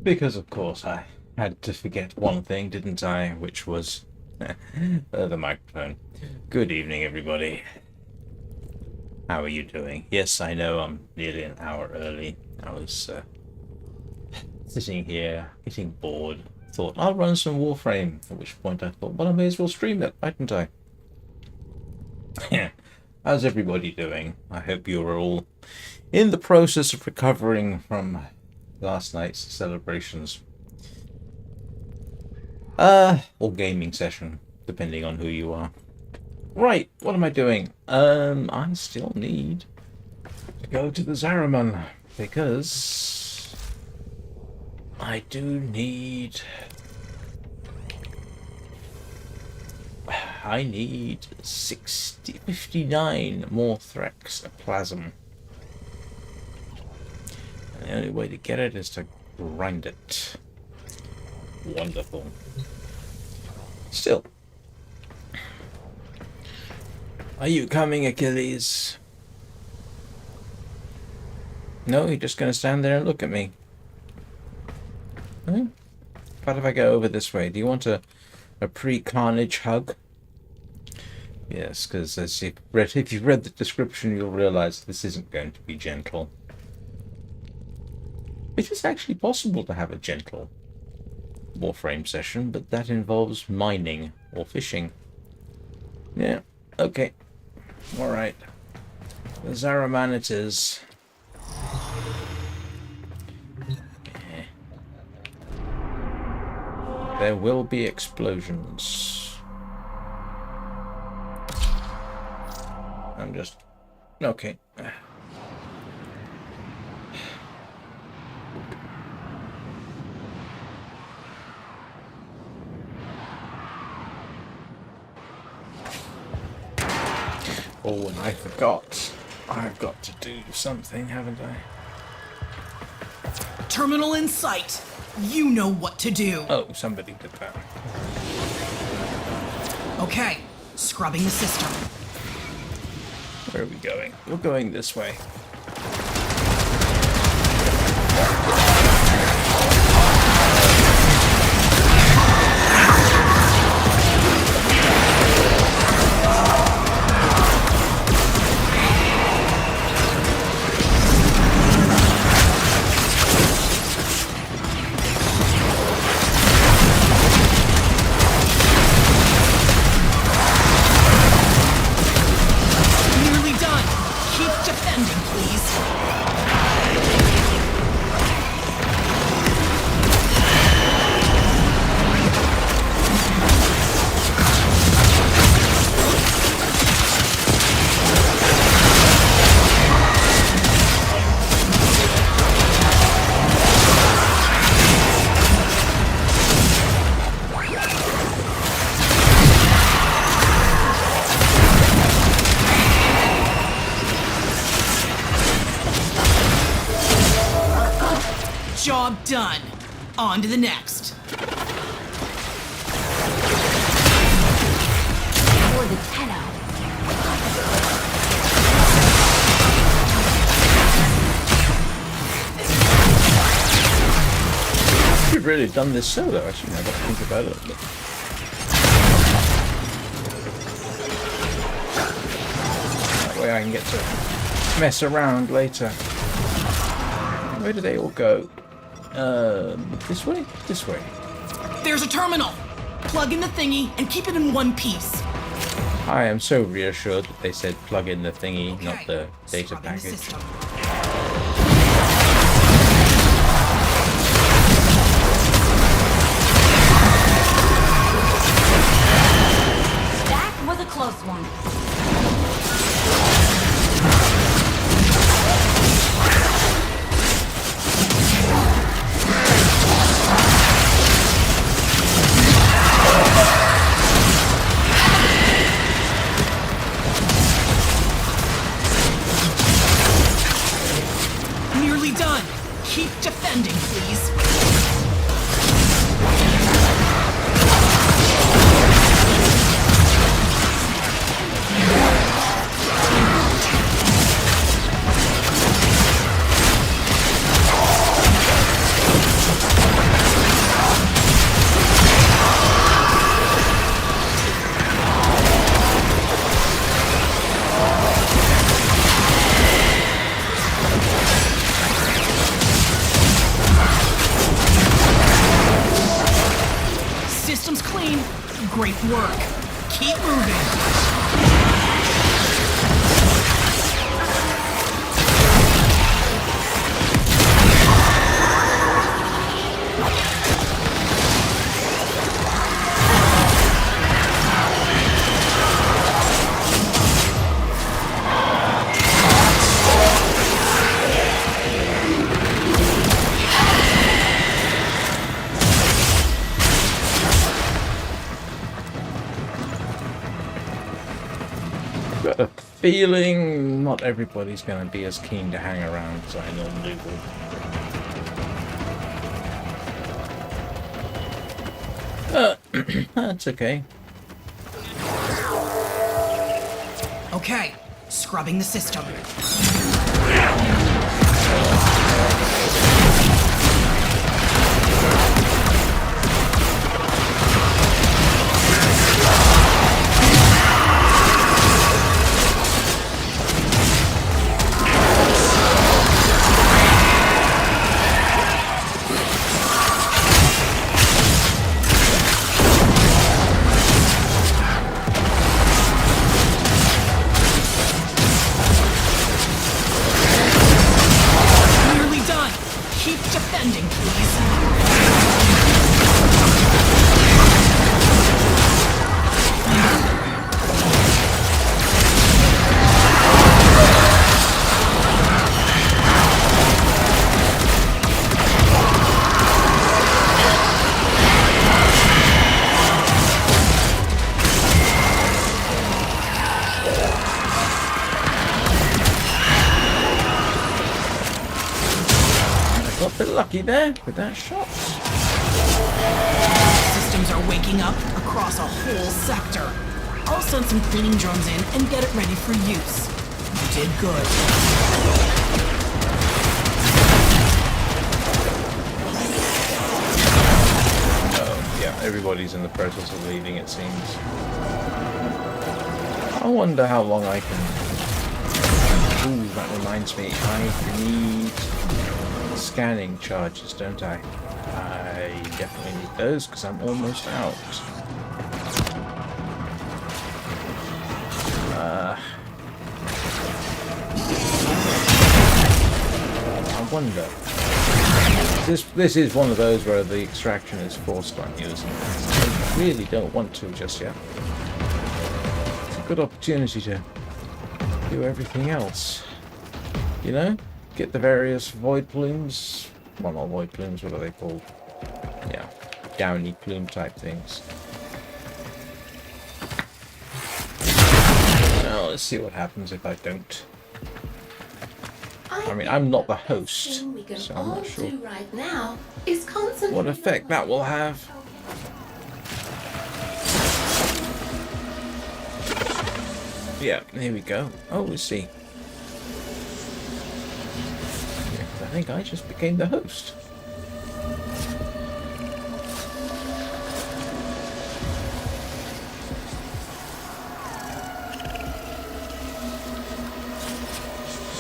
Because, of course, I had to forget one thing, didn't I? Which was the microphone. Good evening, everybody. How are you doing? Yes, I know I'm nearly an hour early. I was sitting here, getting bored. Thought, I'll run some Warframe. At which point I thought, well, I may as well stream it, mightn't I? How's everybody doing? I hope you're all in the process of recovering from last night's celebrations. Or gaming session, depending on who you are. Right, what am I doing? I still need to go to the Zaraman, because I do need... I need 59 more Threx Plasm. And the only way to get it is to grind it. Wonderful. Still. Are you coming, Achilles? No, you're just going to stand there and look at me. Hmm? What if I go over this way? Do you want a pre-carnage hug? Yes, because as if you've read the description, you'll realize this isn't going to be gentle. It is actually possible to have a gentle Warframe session, but that involves mining or fishing. Yeah, okay. Alright. The Zaraman it is. There will be explosions. I'm just... okay. Oh, and I forgot. I've got to do something, haven't I? Terminal in sight. You know what to do. Oh, somebody did that. Okay, scrubbing the system. Where are we going? We're going this way. Nearly done. Keep defending, please. Job done. On to the next. For the 10 hour. We've really done this solo, actually, now that I think about it. But... that way I can get to mess around later. Where do they all go? This way? This way. There's a terminal. Plug in the thingy and keep it in one piece. I am so reassured that they said plug in the thingy, not the data Scrubbing the package. system. That was a close one. Nearly done. Keep defending, please. work. Keep moving. Got a feeling not everybody's going to be as keen to hang around as I normally would. That's okay. Okay, scrubbing the system. Nearly done. Keep defending, please. Got a bit lucky there with that shot. Systems are waking up across a whole sector. I'll send some cleaning drones in and get it ready for use. You did good. Yeah, everybody's in the process of leaving, it seems. I wonder how long I can... Ooh, that reminds me, I need scanning charges, don't I? I definitely need those, because I'm almost out. I wonder... This is one of those where the extraction is forced on you, isn't it? I really don't want to just yet. It's a good opportunity to do everything else. You know? Get the various void plumes. Well, not void plumes, what are they called? Yeah, downy plume type things. Now, let's see what happens if I don't. I mean, I'm not the host, so I'm not sure right now is concentrate what effect that will have. Yeah, here we go. Oh, let's see. Yeah, I think I just became the host.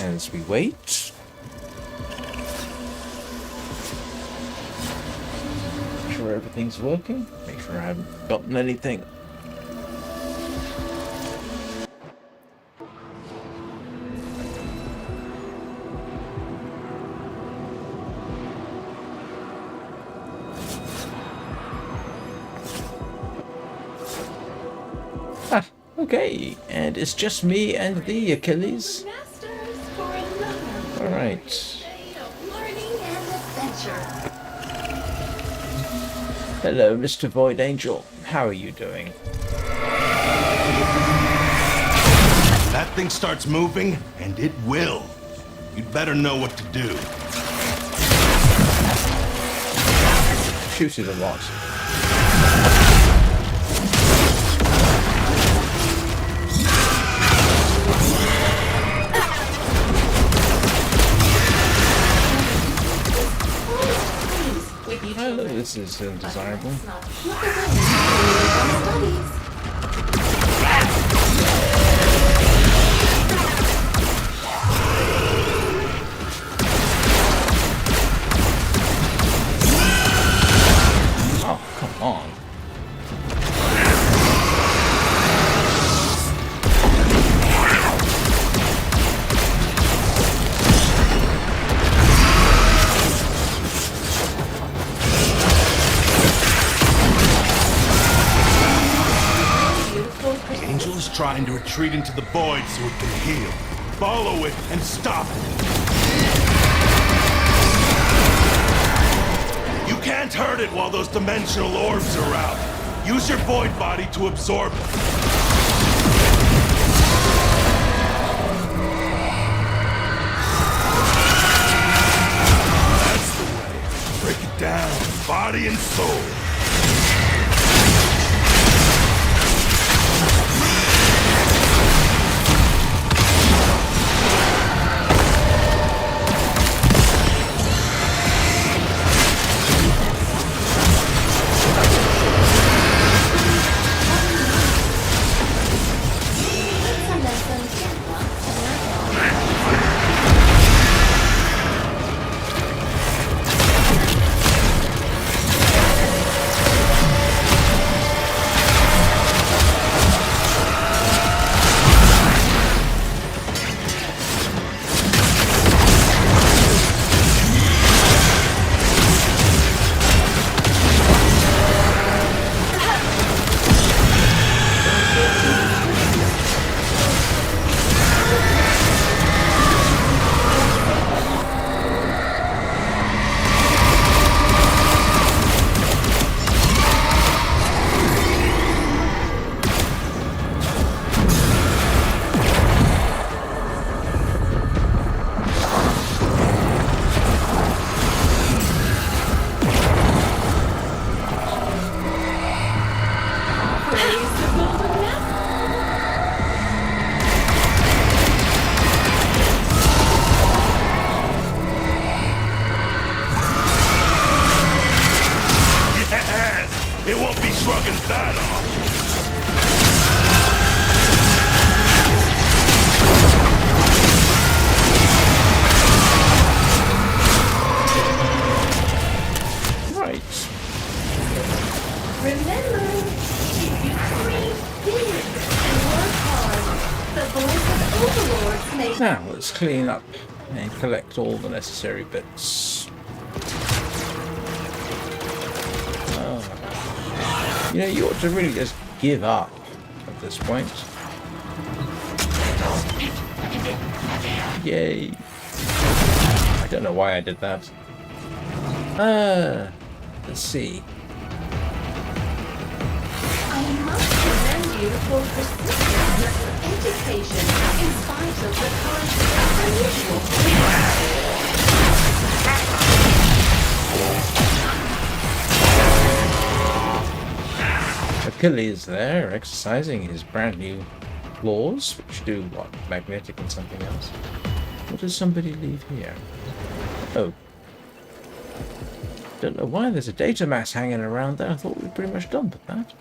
As we wait. Make sure everything's working. Make sure I haven't gotten anything. Ah, okay. And it's just me and the Achilles. Alright. Hello, Mr. Void Angel. How are you doing? That thing starts moving, and it will. You'd better know what to do. Shoots it a lot. Oh, this is undesirable. Oh, come on. trying to retreat into the void so it can heal. Follow it and stop it. You can't hurt it while those dimensional orbs are out. Use your void body to absorb it. That's the way. Break it down, body and soul. It won't be shrugging that off. Right. Remember, if you dream big and work hard, the voice of overlords may... Now, let's clean up and collect all the necessary bits. You know, you ought to really just give up at this point. Yay. I don't know why I did that. Let's see. I must commend you for persistence in your education in spite of the current unusual. Achilles there, exercising his brand new claws, which do what? Magnetic and something else. What does somebody leave here? Oh. Don't know why there's a data mass hanging around there. I thought we were pretty much done with that.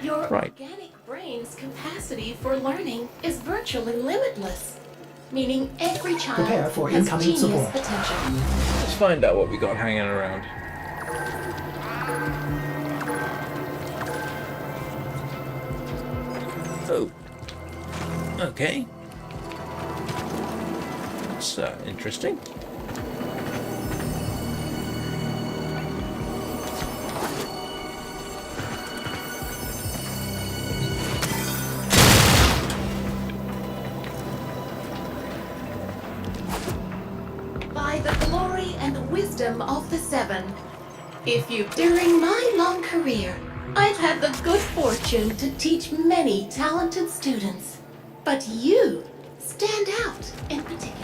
Your Right. organic brain's capacity for learning is virtually limitless, meaning every child Prepare for has incoming genius support. potential. Let's find out what we got hanging around. Oh. Okay. That's interesting. By the glory and the wisdom of the Seven, during my long career, I've had the good fortune to teach many talented students, but you stand out in particular.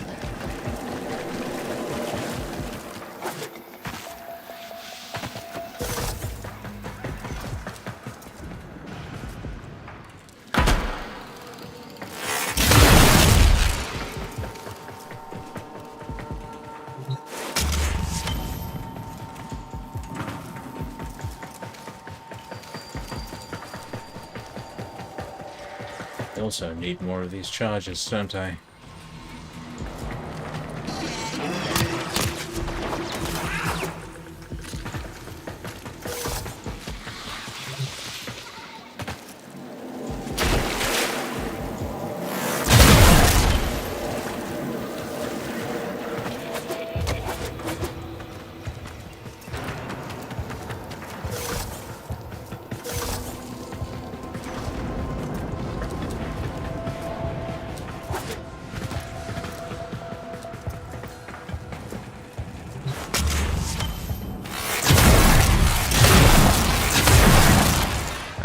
I also need more of these charges, don't I?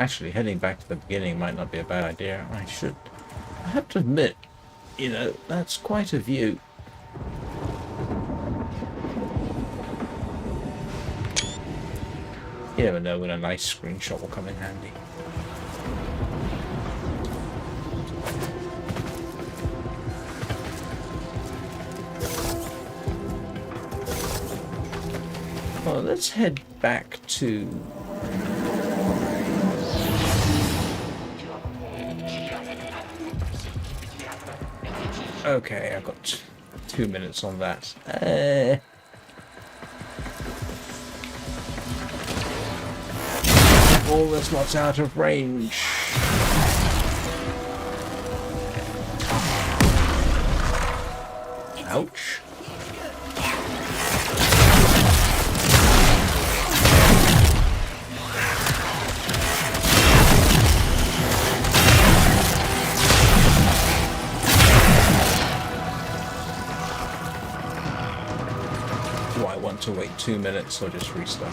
Actually, heading back to the beginning might not be a bad idea. I have to admit, you know, that's quite a view. You never know when a nice screenshot will come in handy. Well, let's head back to... Okay, I've got 2 minutes on that. All that's not out of range. Ouch. Do I want to wait 2 minutes or just restart?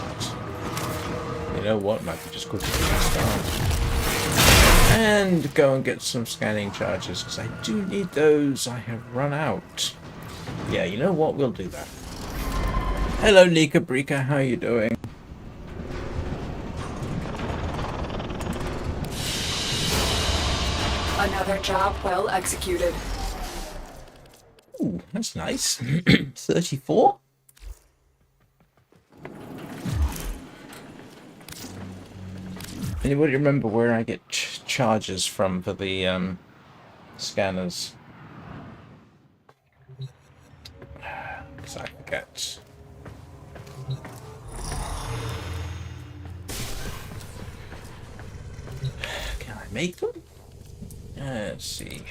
You know what, might be just quickly restart. And go and get some scanning charges, because I do need those. I have run out. Yeah, you know what, we'll do that. Hello, Nika Brika, how are you doing? Another job well executed. Ooh, that's nice. 34? Anybody remember where I get charges from for the scanners? Because I forget. Can I make them? Let's see.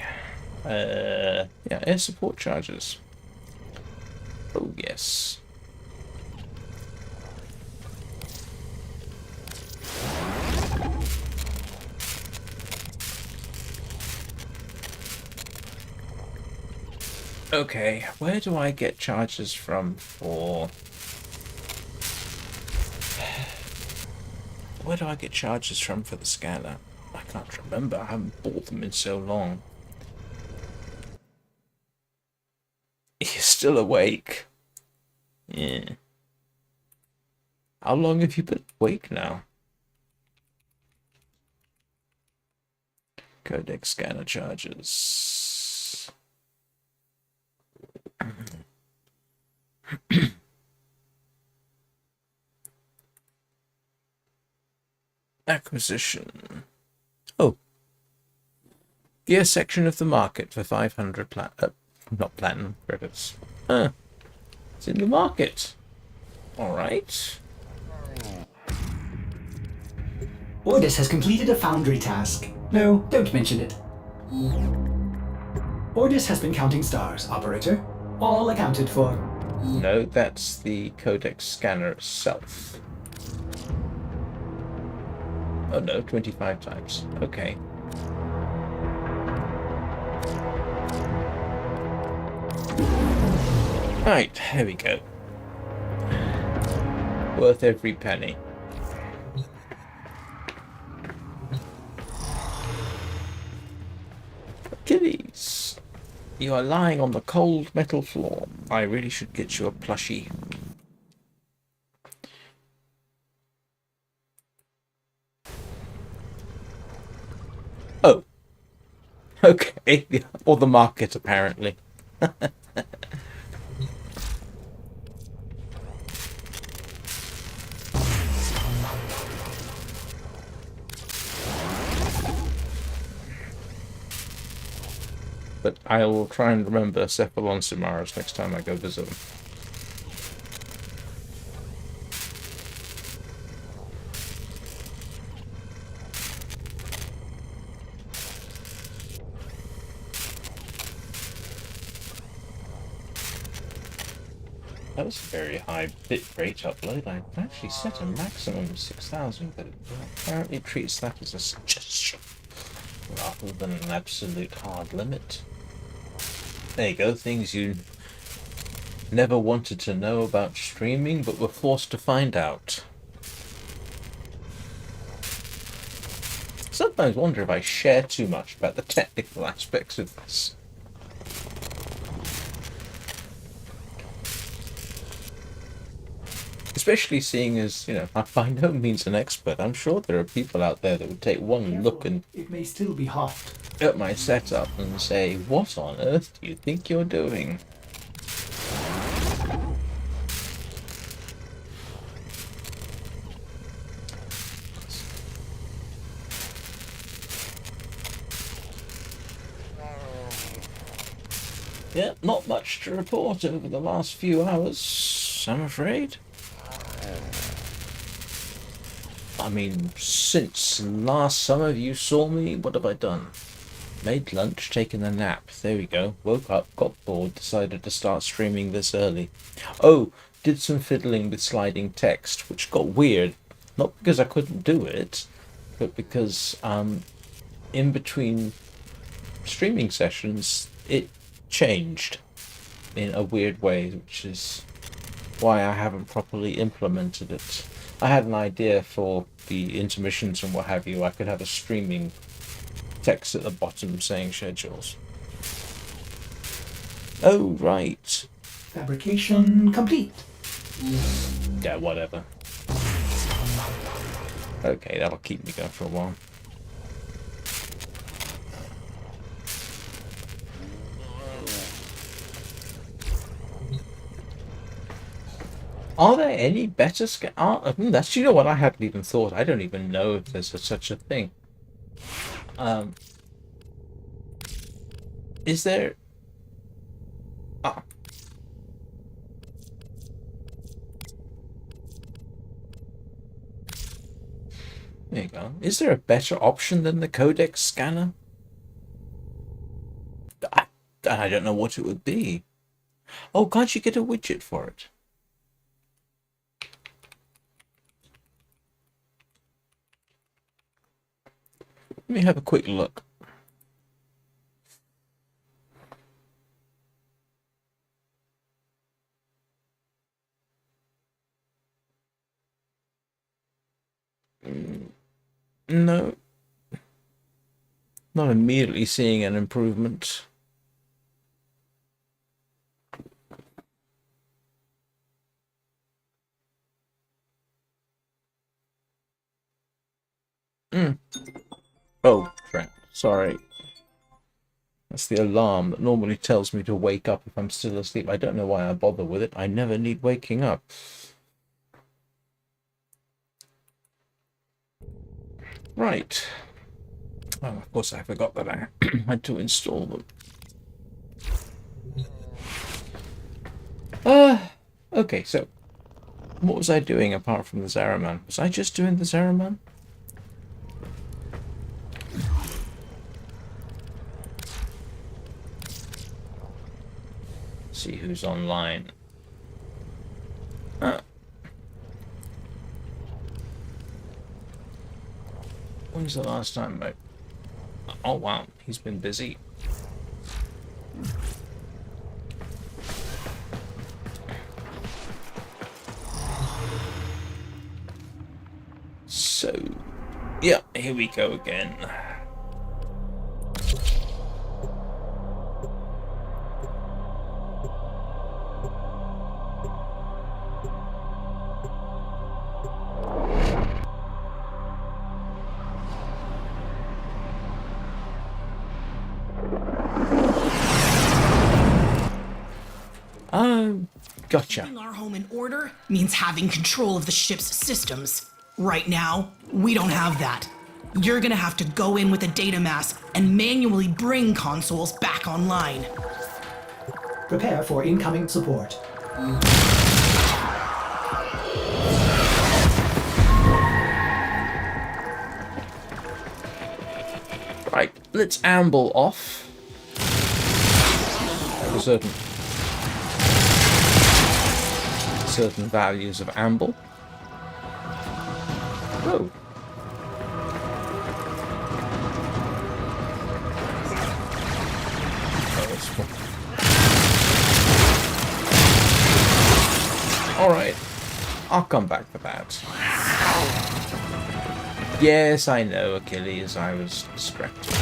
Yeah, air support charges. Oh, yes. Okay, where do I get charges from for... Where do I get charges from for the scanner? I can't remember. I haven't bought them in so long. You're still awake. Yeah. How long have you been awake now? Codex scanner charges. Acquisition. Oh. Gear section of the market for 500 not platinum credits. It's in the market. Alright. Ordis has completed a foundry task. No, don't mention it. Ordis has been counting stars, operator. All accounted for. No, that's the codex scanner itself. Oh no, 25 times. Okay. Right, here we go. Worth every penny. Achilles, you are lying on the cold metal floor. I really should get you a plushie. Oh. Okay, or the market apparently. But I will try and remember Cephalon Simaros next time I go visit them. That was a very high bit rate upload. I actually set a maximum of 6,000, but it apparently treats that as a suggestion rather than an absolute hard limit. There you go, things you never wanted to know about streaming, but were forced to find out. sometimes wonder if I share too much about the technical aspects of this. Especially seeing as, you know, I'm by no means an expert. I'm sure there are people out there that would take one look and It may still be hot. at my setup and say, what on earth do you think you're doing? Yeah, not much to report over the last few hours, I'm afraid. I mean, since last summer you saw me, what have I done? Made lunch, taken a nap. There we go. Woke up, got bored, decided to start streaming this early. Oh, did some fiddling with sliding text, which got weird. Not because I couldn't do it, but because in between streaming sessions, it changed in a weird way, which is why I haven't properly implemented it. I had an idea for the intermissions and what have you. I could have a streaming text at the bottom saying schedules. Oh, right. Fabrication complete. Yeah, whatever. Okay, that'll keep me going for a while. Are there any better that's, you know what, I hadn't even thought. I don't even know if there's such a thing. Is there... Ah. There you go. Is there a better option than the codex scanner? I don't know what it would be. Oh, can't you get a widget for it? Let me have a quick look. No. Not immediately seeing an improvement. Oh, crap. Sorry. That's the alarm that normally tells me to wake up if I'm still asleep. I don't know why I bother with it. I never need waking up. Right. Oh, of course I forgot that I had to install them. Okay, so what was I doing apart from the Zaraman? Was I just doing the Zaraman? See who's online. When's the last time I... Oh wow, he's been busy. So, yeah, here we go again. Gotcha. Keeping our home in order means having control of the ship's systems. Right now, we don't have that. You're gonna have to go in with a data mass and manually bring consoles back online. Prepare for incoming support. Right, let's amble off. For certain values of amble. Oh. Alright, I'll come back for that. Yes, I know, Achilles. I was distracted.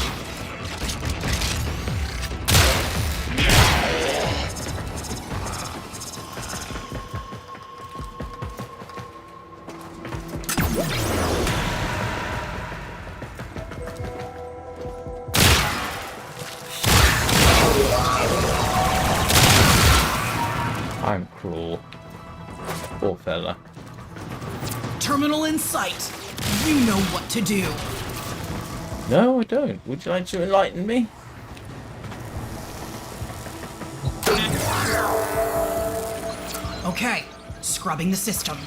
I'm cruel. Poor fella. Terminal in sight. You know what to do. No, I don't. Would you like to enlighten me? Okay, scrubbing the system.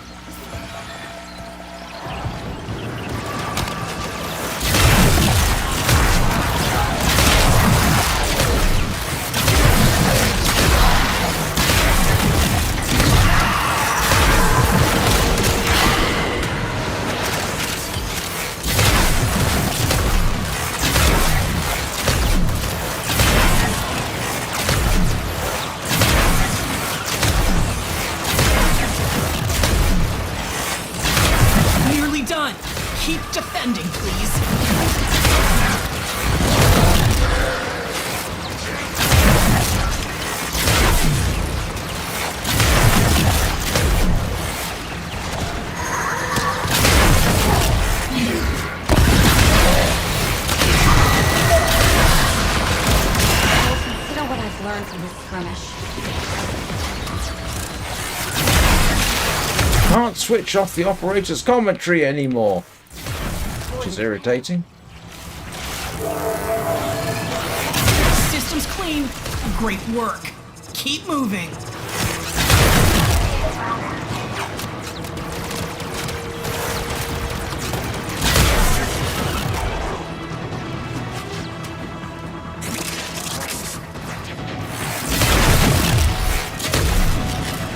Done. Keep defending, please. Consider what I've learned from this skirmish. Can't switch off the operator's commentary anymore, which is irritating. System's clean. Great work. Keep moving.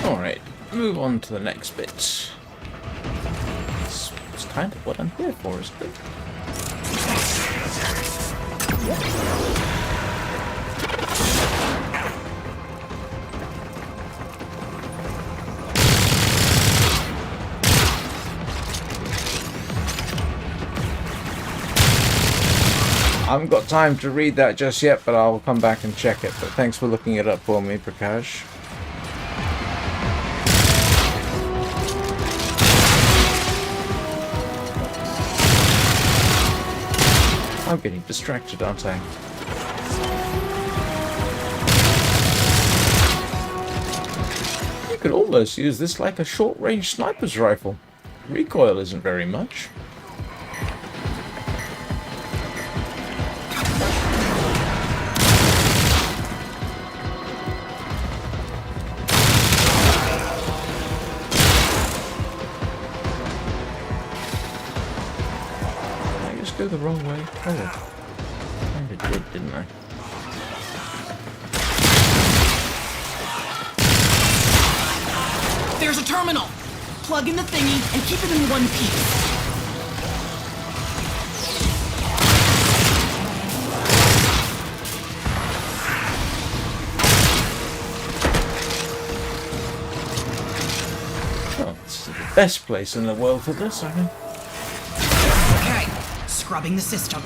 Alright, move on to the next bit. It's kind of what I'm here for, isn't it? I haven't got time to read that just yet, but I'll come back and check it. But thanks for looking it up for me, Prakash. I'm getting distracted, aren't I? You could almost use this like a short-range sniper's rifle. Recoil isn't very much. Go the wrong way. Oh, kind of did, didn't I? There's a terminal. Plug in the thingy and keep it in one piece. Oh, this is the best place in the world for this, I think. Okay, scrubbing the system.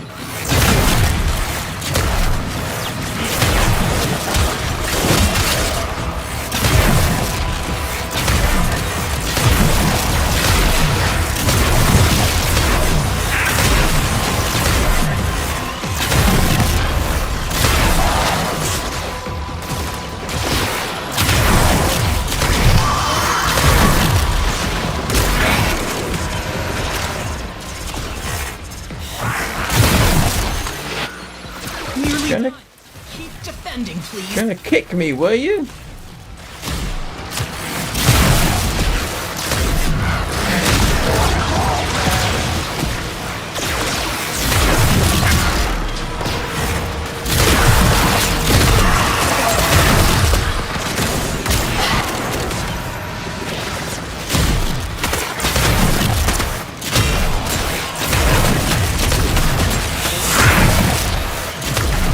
Gonna, Keep defending, please. gonna kick me, were you?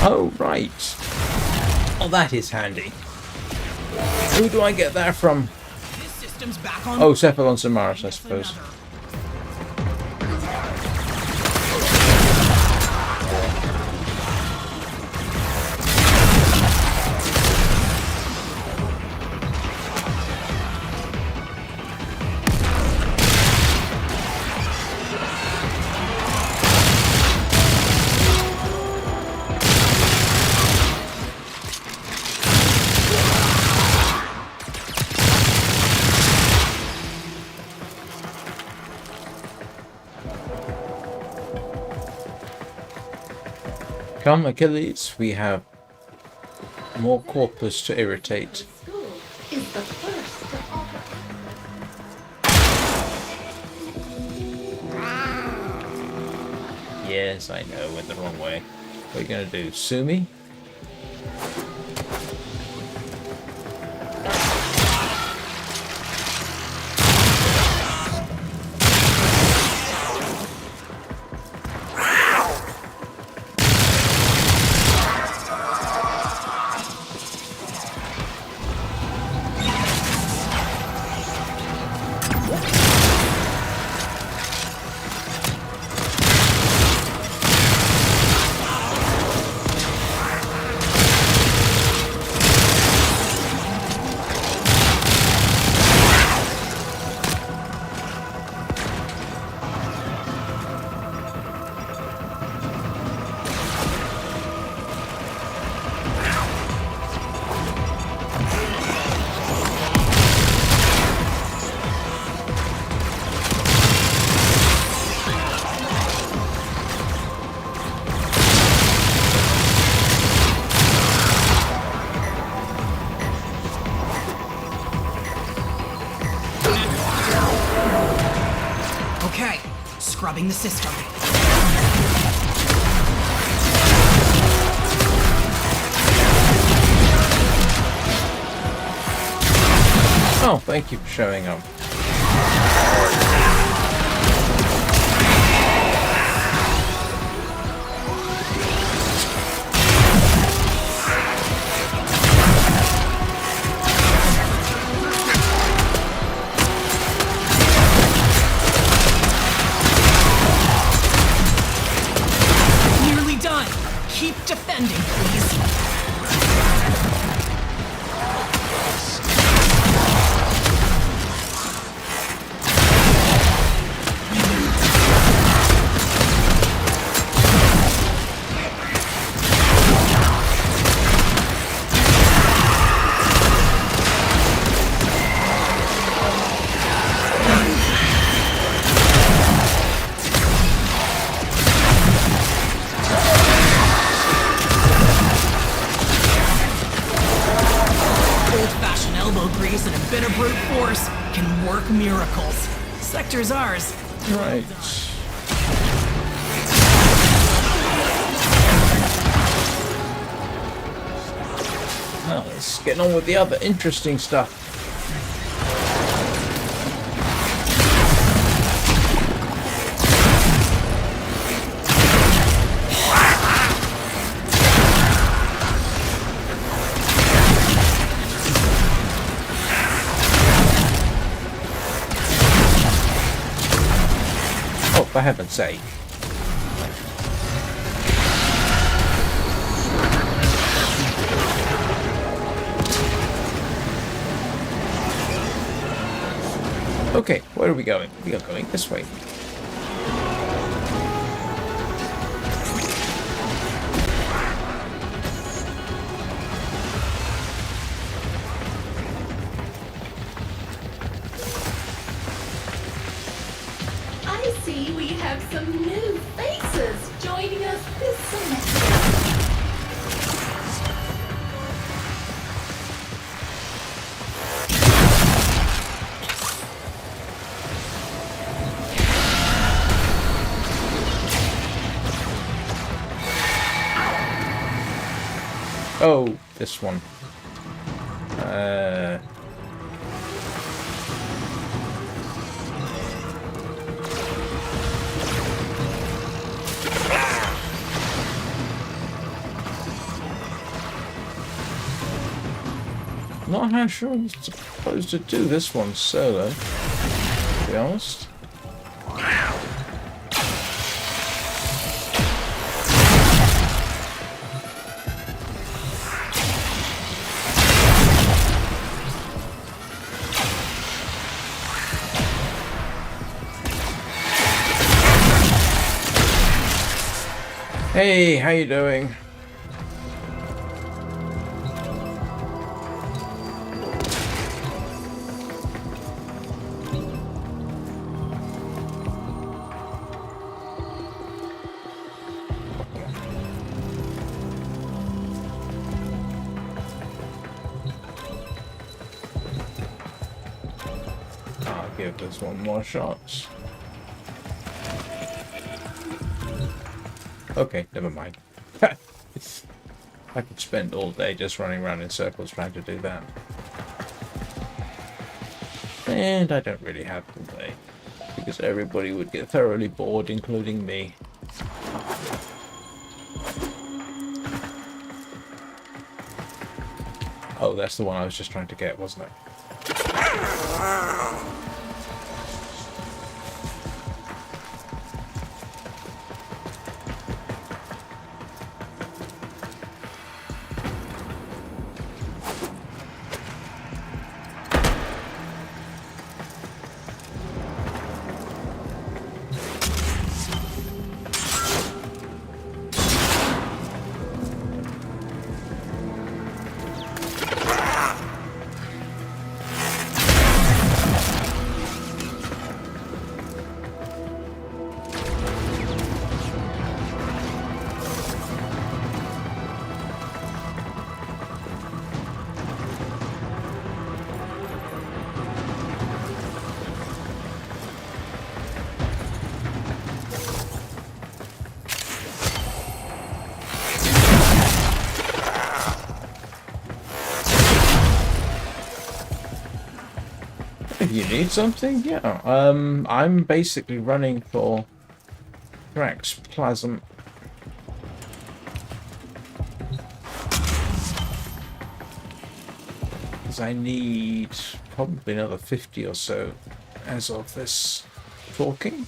Oh, right. Oh, that is handy. Who do I get that from? This system's back on. Oh, Cephalon Samaris, I suppose. Come, Achilles, we have more corpus to irritate. School is the first to offer. Yes, I know, went the wrong way. What are you gonna do? Sue me? Okay, scrubbing the system. Oh, thank you for showing up. Nearly done. Keep defending, please. Old-fashioned elbow grease and a bit of brute force can work miracles. Sector's ours. Right. Now let's get on with the other interesting stuff. Oh, for heaven's sake. Okay, where are we going? We are going this way. I see we have some new faces joining us this semester. Oh, this one. Not how sure I'm supposed to do this one solo, to be honest. Hey, how you doing? give this one more shot. Okay, never mind. I could spend all day just running around in circles trying to do that. And I don't really have all day, because everybody would get thoroughly bored, including me. Oh, that's the one I was just trying to get, wasn't it? If you need something, yeah. I'm basically running for Thrax Plasm. Because I need probably another 50 or so as of this talking.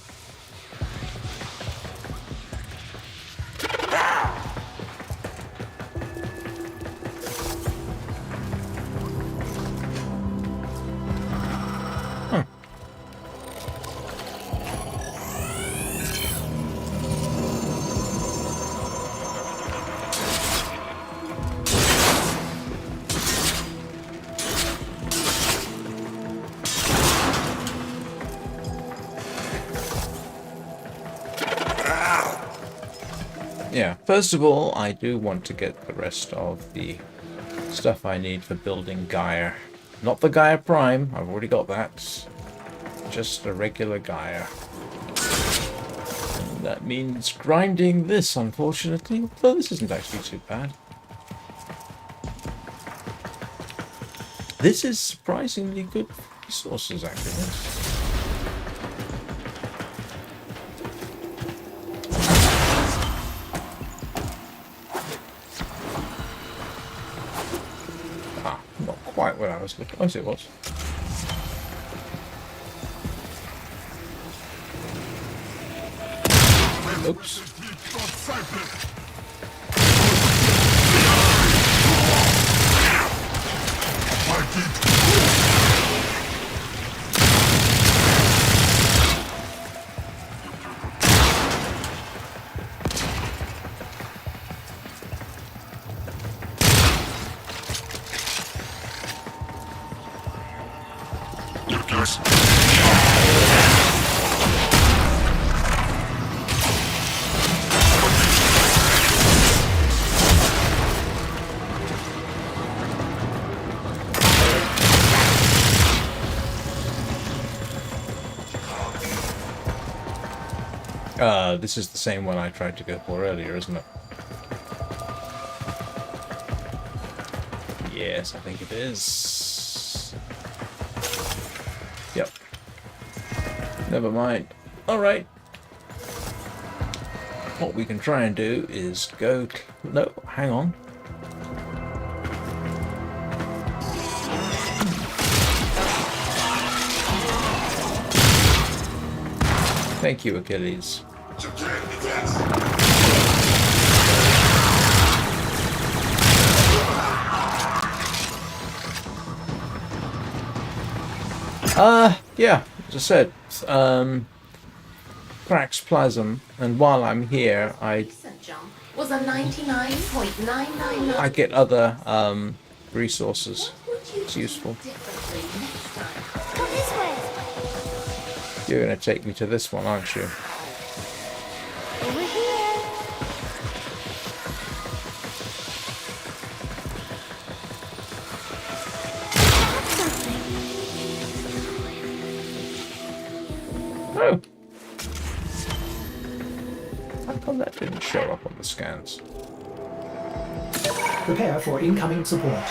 Yeah, first of all, I do want to get the rest of the stuff I need for building Gaia. Not the Gaia Prime, I've already got that. Just a regular Gaia. And that means grinding this, unfortunately. Though this isn't actually too bad. This is surprisingly good resources, actually. Quite what I was looking. Oh, yes, it was. Oops. This is the same one I tried to go for earlier, isn't it? Yes, I think it is. Yep. Never mind. Alright. What we can try and do is go... No, hang on. Thank you, Achilles. Yeah, as I said, Thrax Plasm, and while I'm here, I was a 99.999. get other resources. It's useful. You're going to take me to this one, aren't you? Over here. come that didn't show up on the scans? Prepare for incoming support.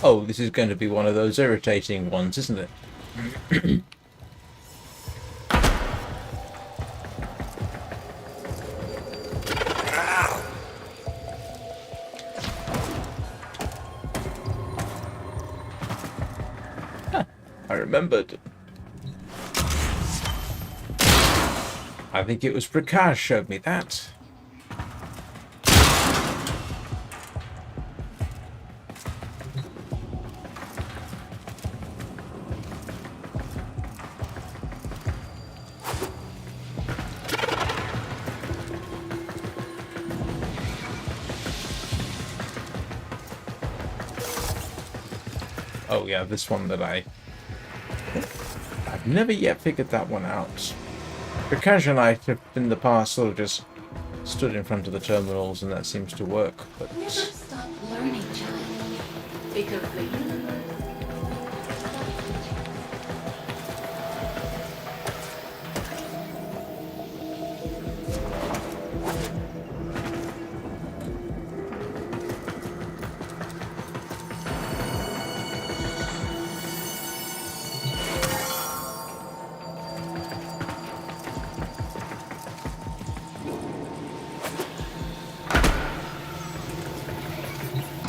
Oh, this is going to be one of those irritating ones, isn't it? I remembered. I think it was Prakash showed me that. Oh yeah, this one that I've never yet figured that one out. Prakash and I have in the past sort of just stood in front of the terminals and that seems to work, but Never stop learning, child. Because the universe.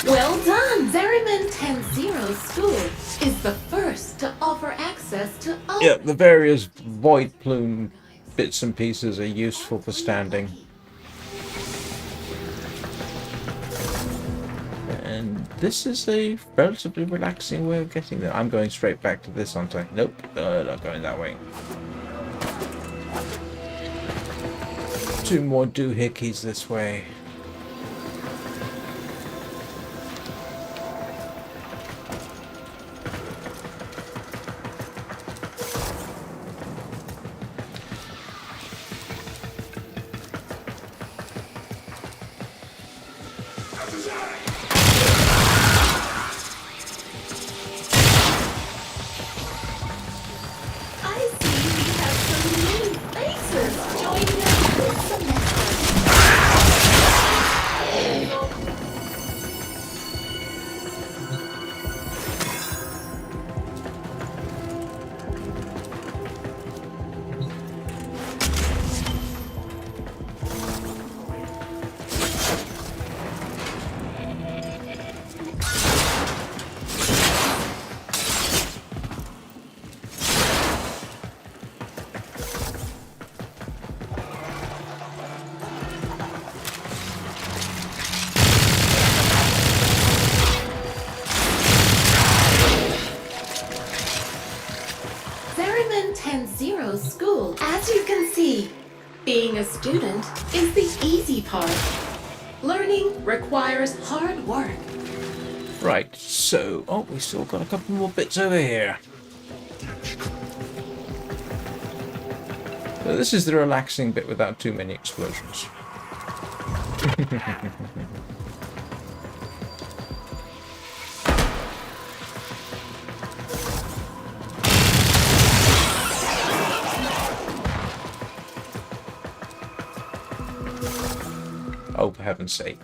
Well done! Zeriman 10-0 School is the first to offer access to all... yeah, the various void plume bits and pieces are useful for standing. And this is a relatively relaxing way of getting there. I'm going straight back to this, aren't I? Nope, not going that way. 2 more doohickeys this way. I see we have some new faces joining us this semester. Zeriman 10-0 School. As you can see, being a student is the easy part. Learning requires hard work. Right, so... oh, we still got a couple more bits over here. So this is the relaxing bit without too many explosions. Oh, for heaven's sake.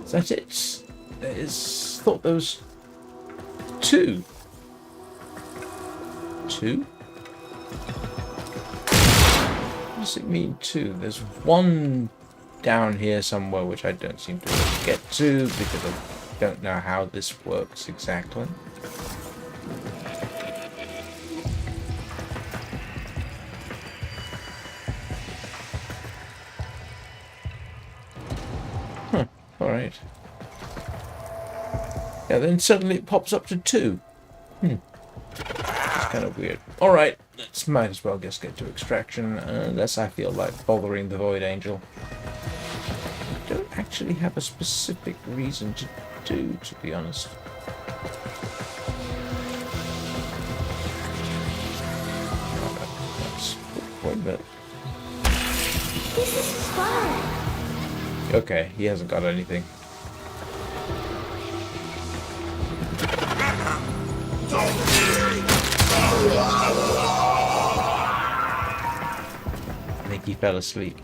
Is that it? There's... thought there was 2. 2? What does it mean 2? There's 1 down here somewhere which I don't seem to get to because I don't know how this works exactly. right? Yeah, then suddenly it pops up to 2. It's kind of weird. Alright, might as well just get to extraction, unless I feel like bothering the Void Angel. I don't actually have a specific reason to do, to be honest. Wait a minute. This is fun. Okay, he hasn't got anything. I think he fell asleep.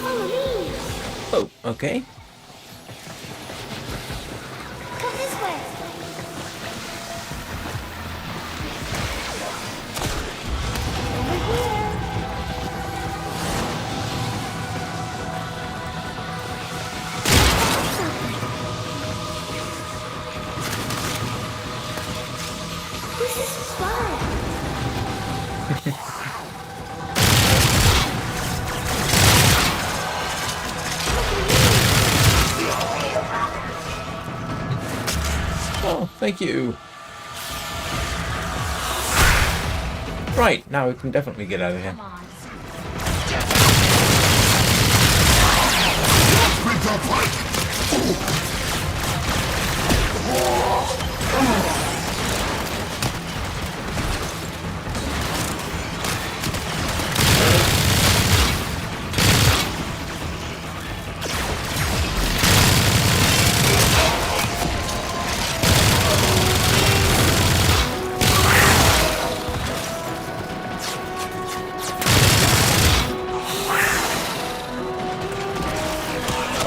Follow me. Oh, okay. Come this way. Over here. This is fun. Oh, thank you. Right, now we can definitely get out of here. Come on.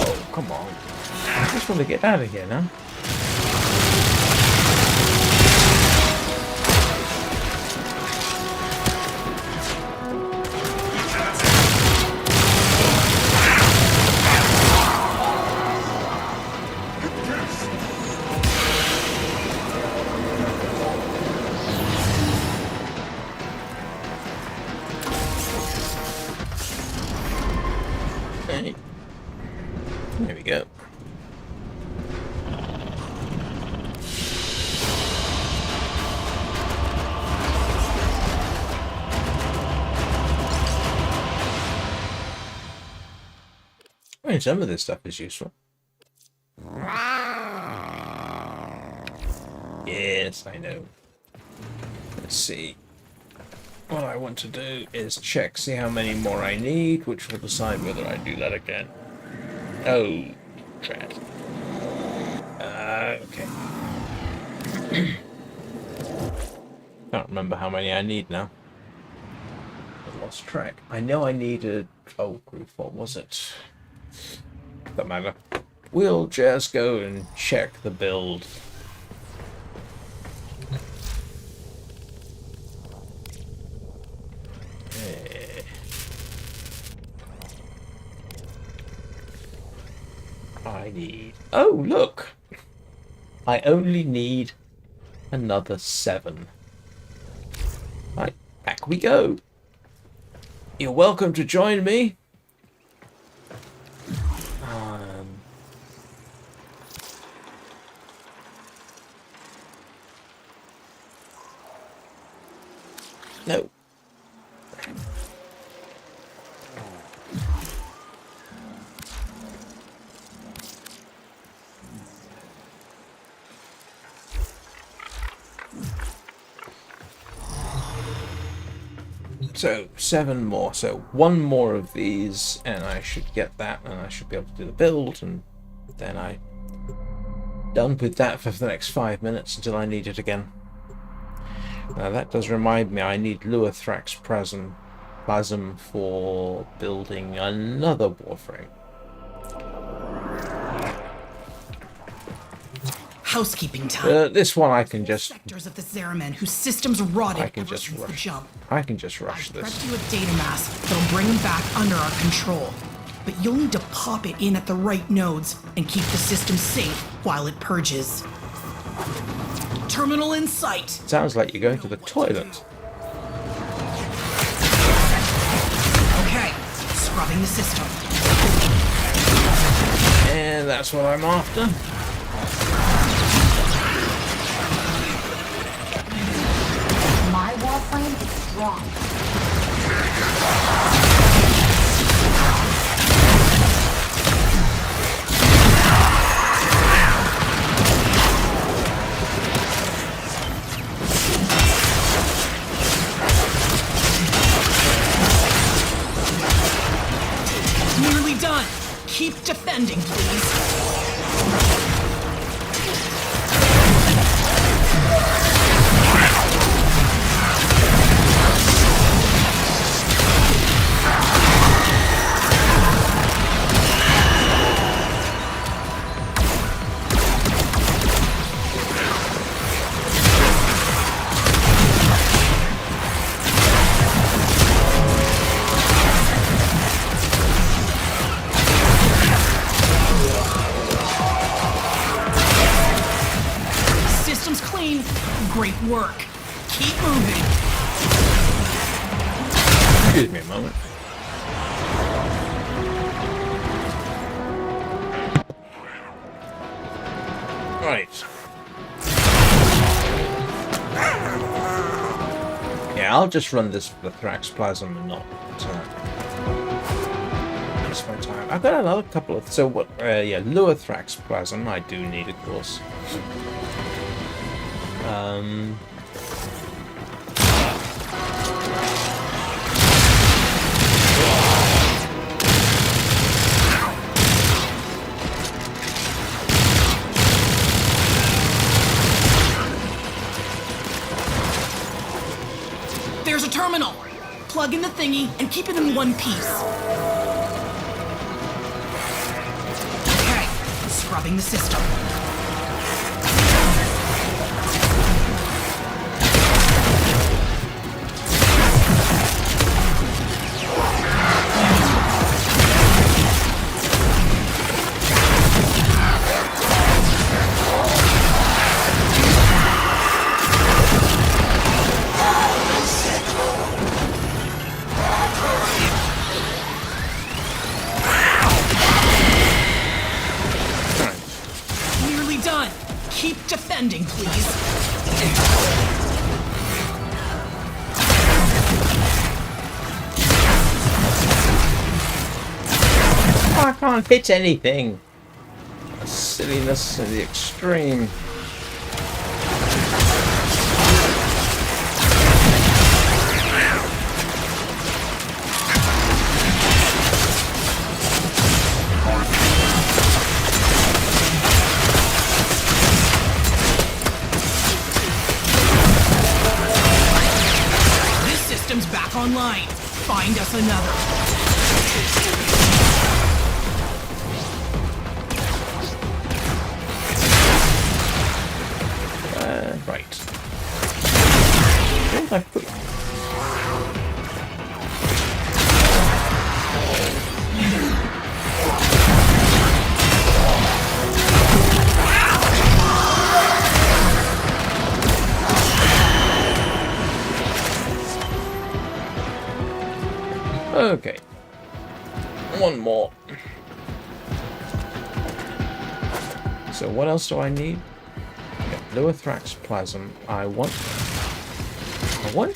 Oh, come on. I just want to get out of here now. Okay. There we go. I mean, some of this stuff is useful. Yes, I know. Let's see. What I want to do is check, see how many more I need, which will decide whether I do that again. Oh, drat. Okay. Can't remember how many I need now. I lost track. I know I needed... Oh, grief, what was it? Doesn't matter. We'll just go and check the build. I need... Oh, look! I only need another 7. Right, back we go. You're welcome to join me. No. So 7 more. So 1 more of these, and I should get that, and I should be able to do the build, and then I done with that for the next 5 minutes until I need it again. Now that does remind me, I need Luathrax plasm for building another Warframe. Housekeeping time. This one I can just... Sectors of the Zeramen whose systems rotted I can ever just since the rush. jump. I can just I've rush this. prepped you a data mass that'll bring them back under our control. But you'll need to pop it in at the right nodes and keep the system safe while it purges. Terminal in sight. Sounds like you're going to the toilet. Okay, scrubbing the system. And that's what I'm after. My Warframe is strong. Nearly done. Keep defending, please. Systems clean. Great work. Keep moving. Excuse me a moment. Right. Yeah, I'll just run this for the Thrax Plasm and not waste my time. I've got another couple of... So what... yeah, Lure Thrax Plasm I do need, of course. There's a terminal. Plug in the thingy and keep it in one piece. Okay, scrubbing the system. Nearly done. Keep defending, please. I can't hit anything. Silliness to the extreme. This system's back online. Find us another. Right. What did I put? Okay. One more. So what else do I need? Lower Thrax Plasm. I want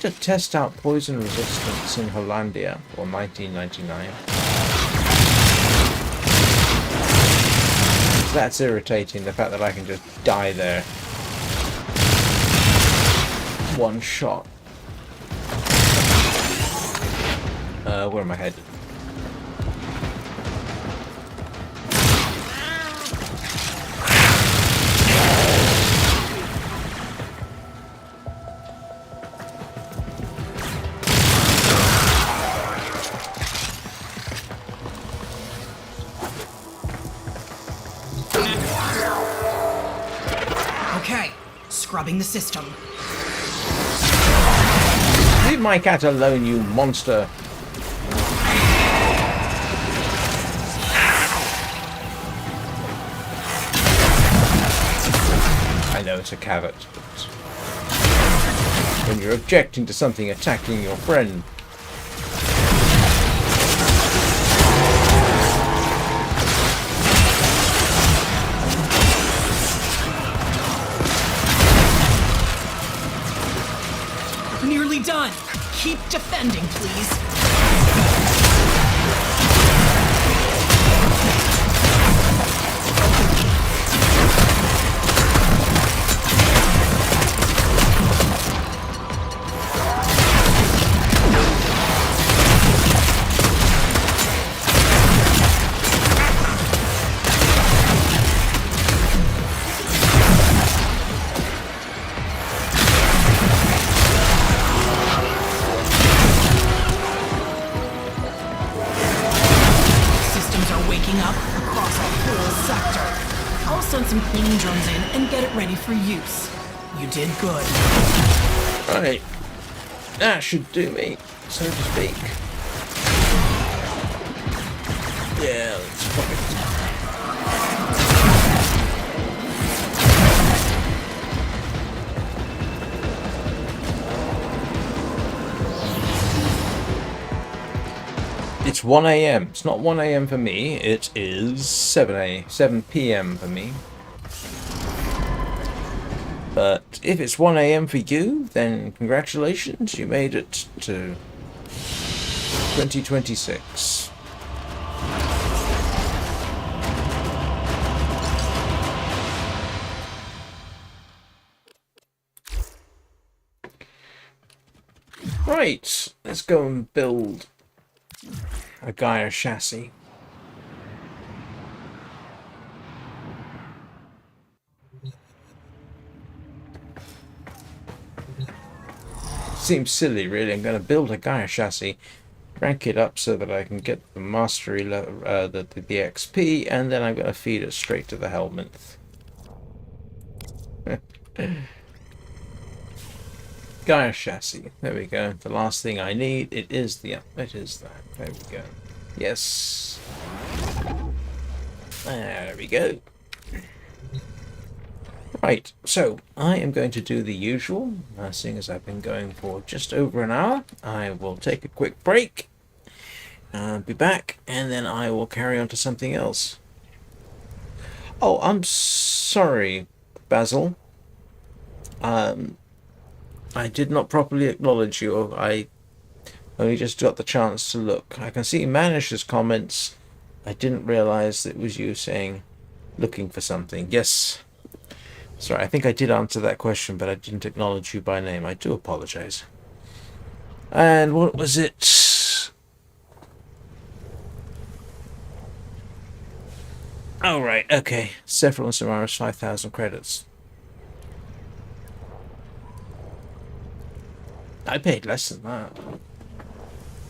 to test out poison resistance in Hollandia for 1999. That's irritating, the fact that I can just die there. One shot. Where am I headed? Okay, scrubbing the system. Leave my cat alone, you monster! I know it's a cavett, but when you're objecting to something attacking your friend, Nearly done. Keep defending, please. Cleaning drones in and get it ready for use. You did good. right, that should do me, so to speak. Yeah, let's fuck it. It's 1 a.m. It's not 1 a.m. for me. It is 7 p.m. for me. But if it's 1 a.m. for you, then congratulations, you made it to 2026. Right, let's go and build a Gaia chassis. Seems silly, really. I'm going to build a Gaia chassis, rank it up so that I can get the mastery, the XP, and then I'm going to feed it straight to the helminth. Gaia chassis. There we go. The last thing I need. It is that. There we go. Yes. There we go. Right, so I am going to do the usual, seeing as I've been going for just over an hour. I will take a quick break, be back, and then I will carry on to something else. Oh, I'm sorry, Basil. I did not properly acknowledge you. I only just got the chance to look. I can see Manish's comments. I didn't realize it was you saying, looking for something. Yes. Sorry, I think I did answer that question, but I didn't acknowledge you by name. I do apologize. And what was it? Oh, right, okay. Sephiroth and Samara's 5,000 credits. I paid less than that.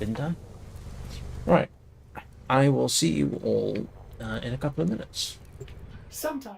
Didn't I? Right. I will see you all in a couple of minutes. Sometime.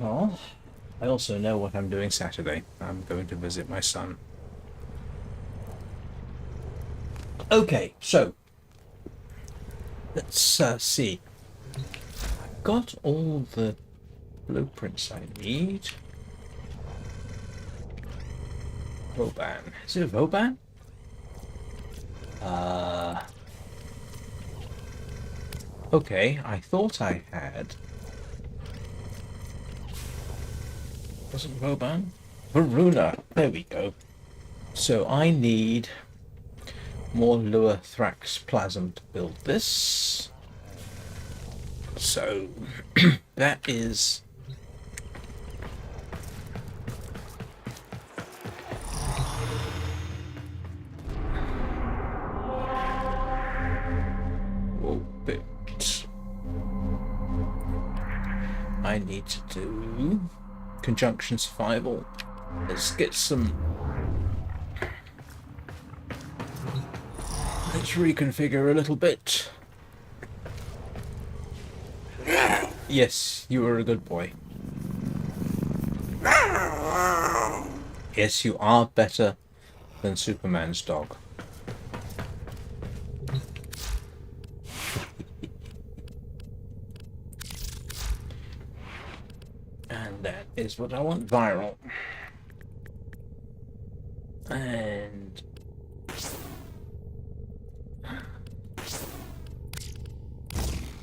Oh, I also know what I'm doing Saturday. I'm going to visit my son. Okay, so let's see. I've got all the blueprints I need. Vauban. Is it a Vauban? Okay, I thought I had. Was it Vauban? Varuna. There we go. So I need more Lua Thrax Plasm to build this. So that is a bit. I need to do conjunction survival. Let's get some. Let's reconfigure a little bit. Yes, you are a good boy. Yes, you are better than Superman's dog. And that is what I want viral. And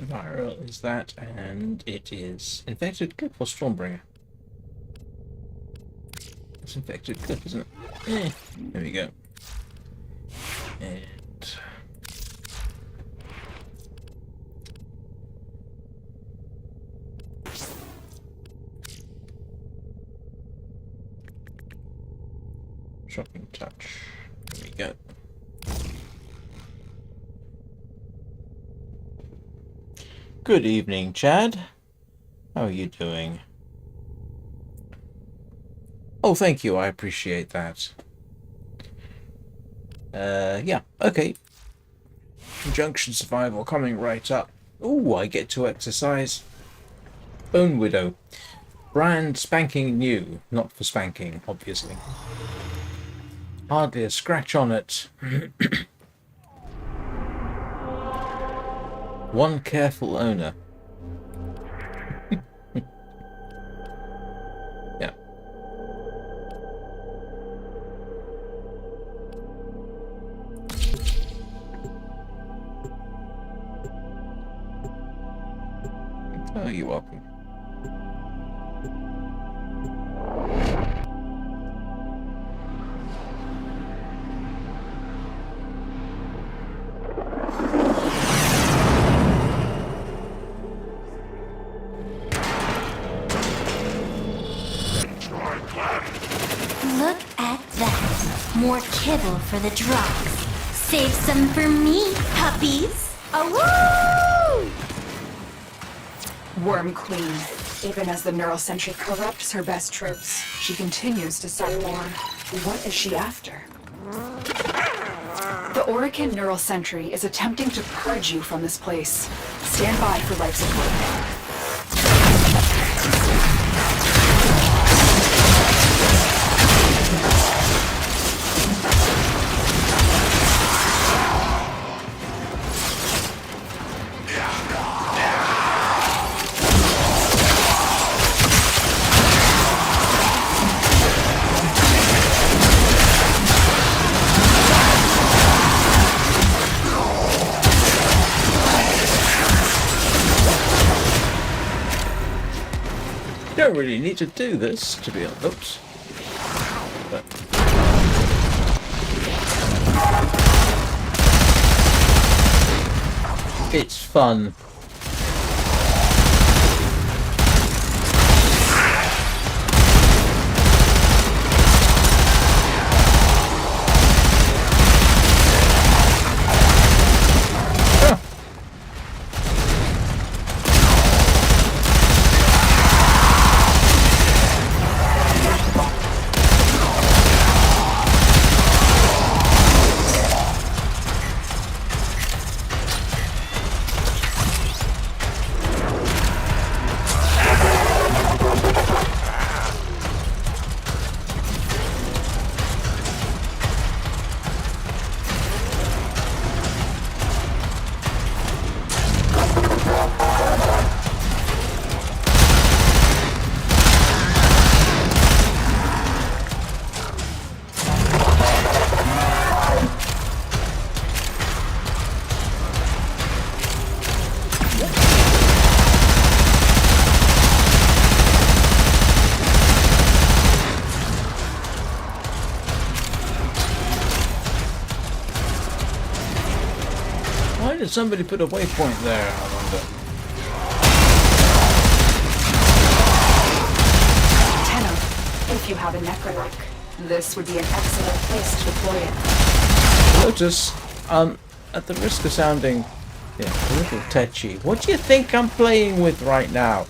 viral is that, and it is infected good for Stormbringer. It's infected good, isn't it? There we go. And shocking touch. There we go. Good evening, Chad. How are you doing? Oh, thank you. I appreciate that. Yeah, okay. Conjunction survival coming right up. Ooh, I get to exercise. Bone Widow. Brand spanking new. Not for spanking, obviously. Hardly a scratch on it. One careful owner. Yeah. Oh, you're welcome. Look at that. More kibble for the drugs. Save some for me, puppies. Awoo! Worm Queen. Even as the neural sentry corrupts her best troops, she continues to suck more. What is she after? The Orican neural sentry is attempting to purge you from this place. Stand by for life support. Don't really need to do this, to be honest. Oops. But it's fun. did somebody put a waypoint there, I wonder? Tenno, if you have a necrodoc, this would be an excellent place to deploy it. Lotus, at the risk of sounding a little tetchy, what do you think I'm playing with right now?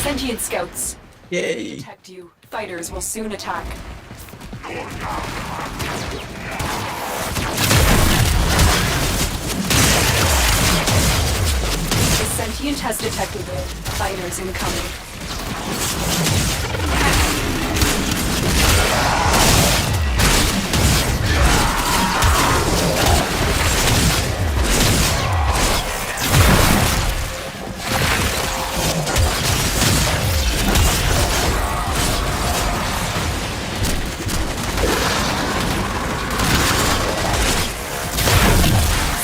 Sentient scouts. Yay! Protect you. Fighters will soon attack. The sentient has detected it. Fighters incoming.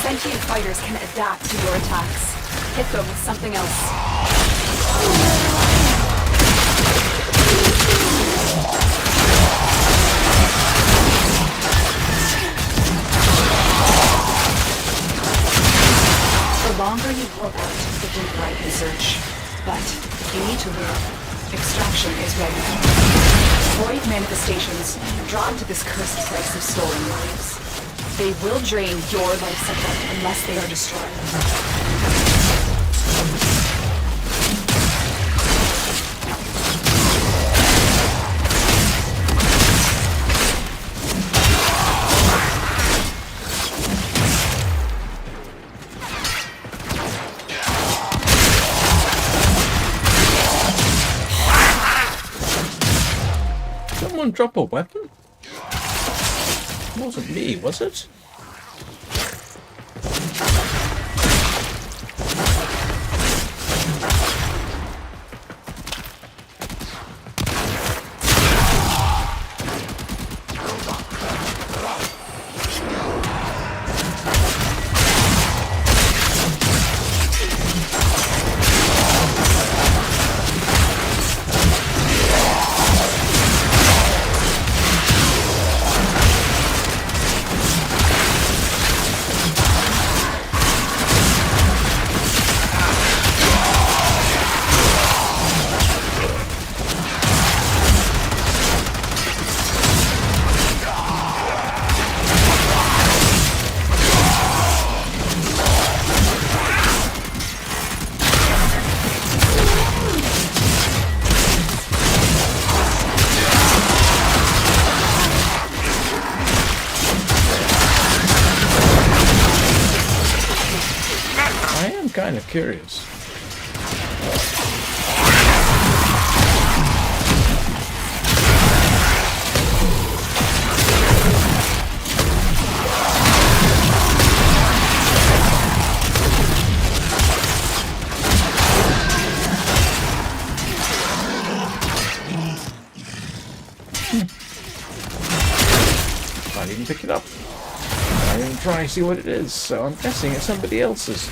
Sentient fighters can adapt to your attacks. Hit them with something else. The longer you hold out, the deeper I can search. But you need to live. Extraction is ready. Void manifestations, drawn to this cursed place of stolen lives. They will drain your life support unless they are destroyed. Someone drop a weapon? It wasn't me, was it? kind of curious. Can't even pick it up. I didn't try and see what it is, so I'm guessing it's somebody else's.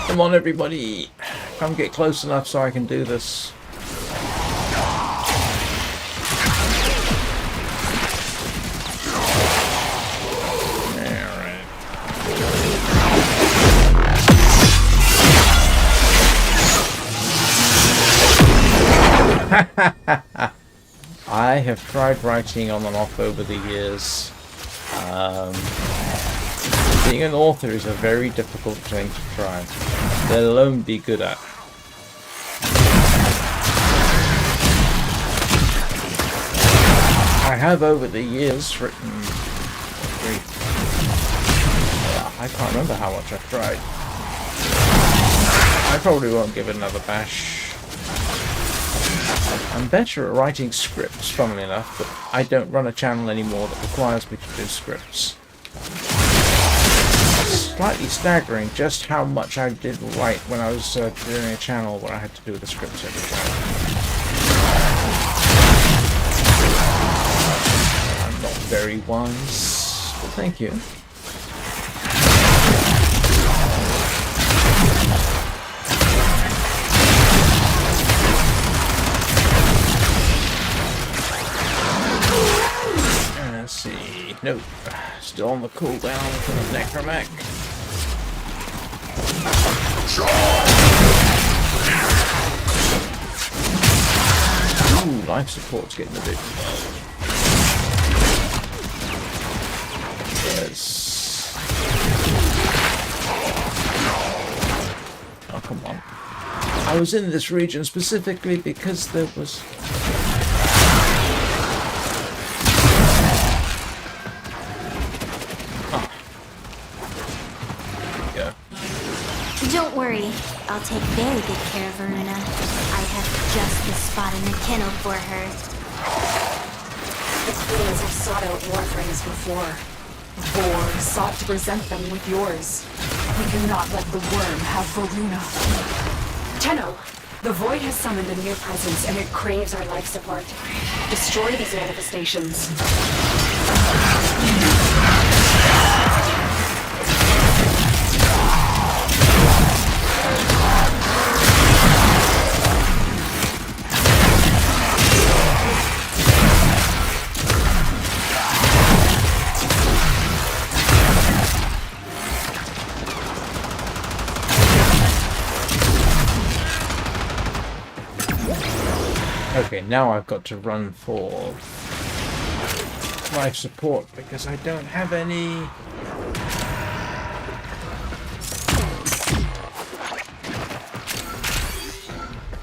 Come on, everybody. Come get close enough so I can do this. Alright. I have tried writing on and off over the years. Being an author is a very difficult thing to try, let alone be good at. I have over the years written... I can't remember how much I've tried. I probably won't give it another bash. I'm better at writing scripts, funnily enough, but I don't run a channel anymore that requires me to do scripts. Slightly staggering just how much I did write when I was doing a channel where I had to do the scripts every time. I'm not very wise, but thank you. Let's see. Nope. Still on the cooldown for the Necromech. Ooh, life support's getting a bit low. Yes. Oh, come on. I was in this region specifically because there was... Don't worry, I'll take very good care of Varuna. I have just the spot in the kennel for her. The queens have sought out Warframes before. Vor sought to present them with yours. We cannot let the worm have Varuna. Tenno, the Void has summoned a near presence and it craves our life support. Destroy these manifestations. Okay, now I've got to run for life support because I don't have any.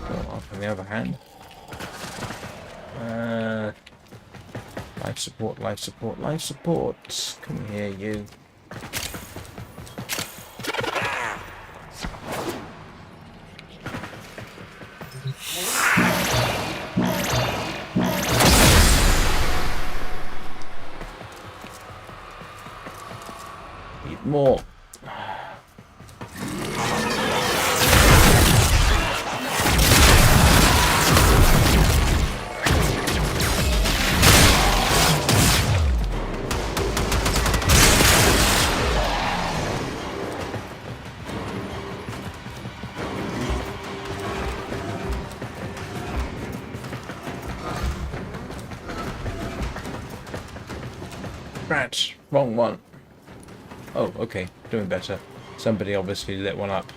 Well, on the other hand, life support, life support, life support. Come here, you. More. Scratch. Wrong one. Oh, okay. Doing better. Somebody obviously lit one up.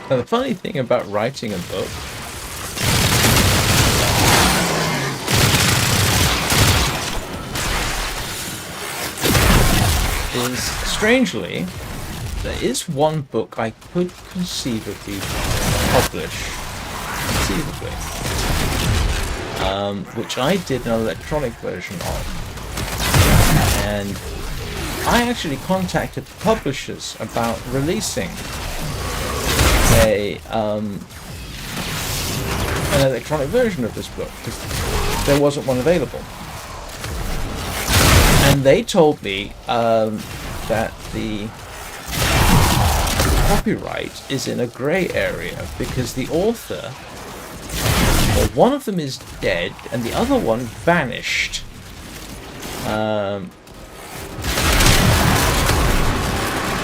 Now, the funny thing about writing a book is, strangely, there is one book I could conceivably publish, which I did an electronic version of, and I actually contacted the publishers about releasing an electronic version of this book because there wasn't one available, and they told me that the copyright is in a grey area because the author, well, one of them is dead and the other one vanished.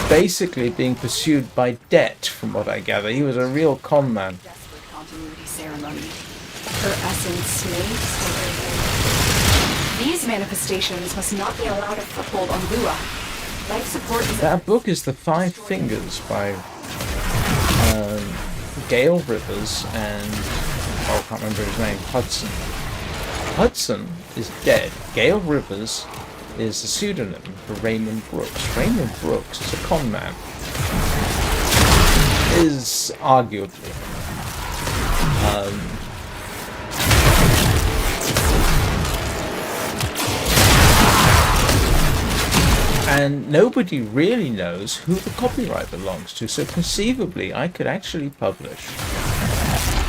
Basically being pursued by debt, from what I gather. He was a real con man. Desperate continuity ceremony. Her essence may. These manifestations must not be allowed a foothold on Lua. Life support is. That book is The Five Fingers by Gale Rivers and I can't remember his name. Hudson. Hudson is dead. Gale Rivers is a pseudonym for Raymond Brooks. Raymond Brooks is a con man. Is arguably. And nobody really knows who the copyright belongs to, so conceivably I could actually publish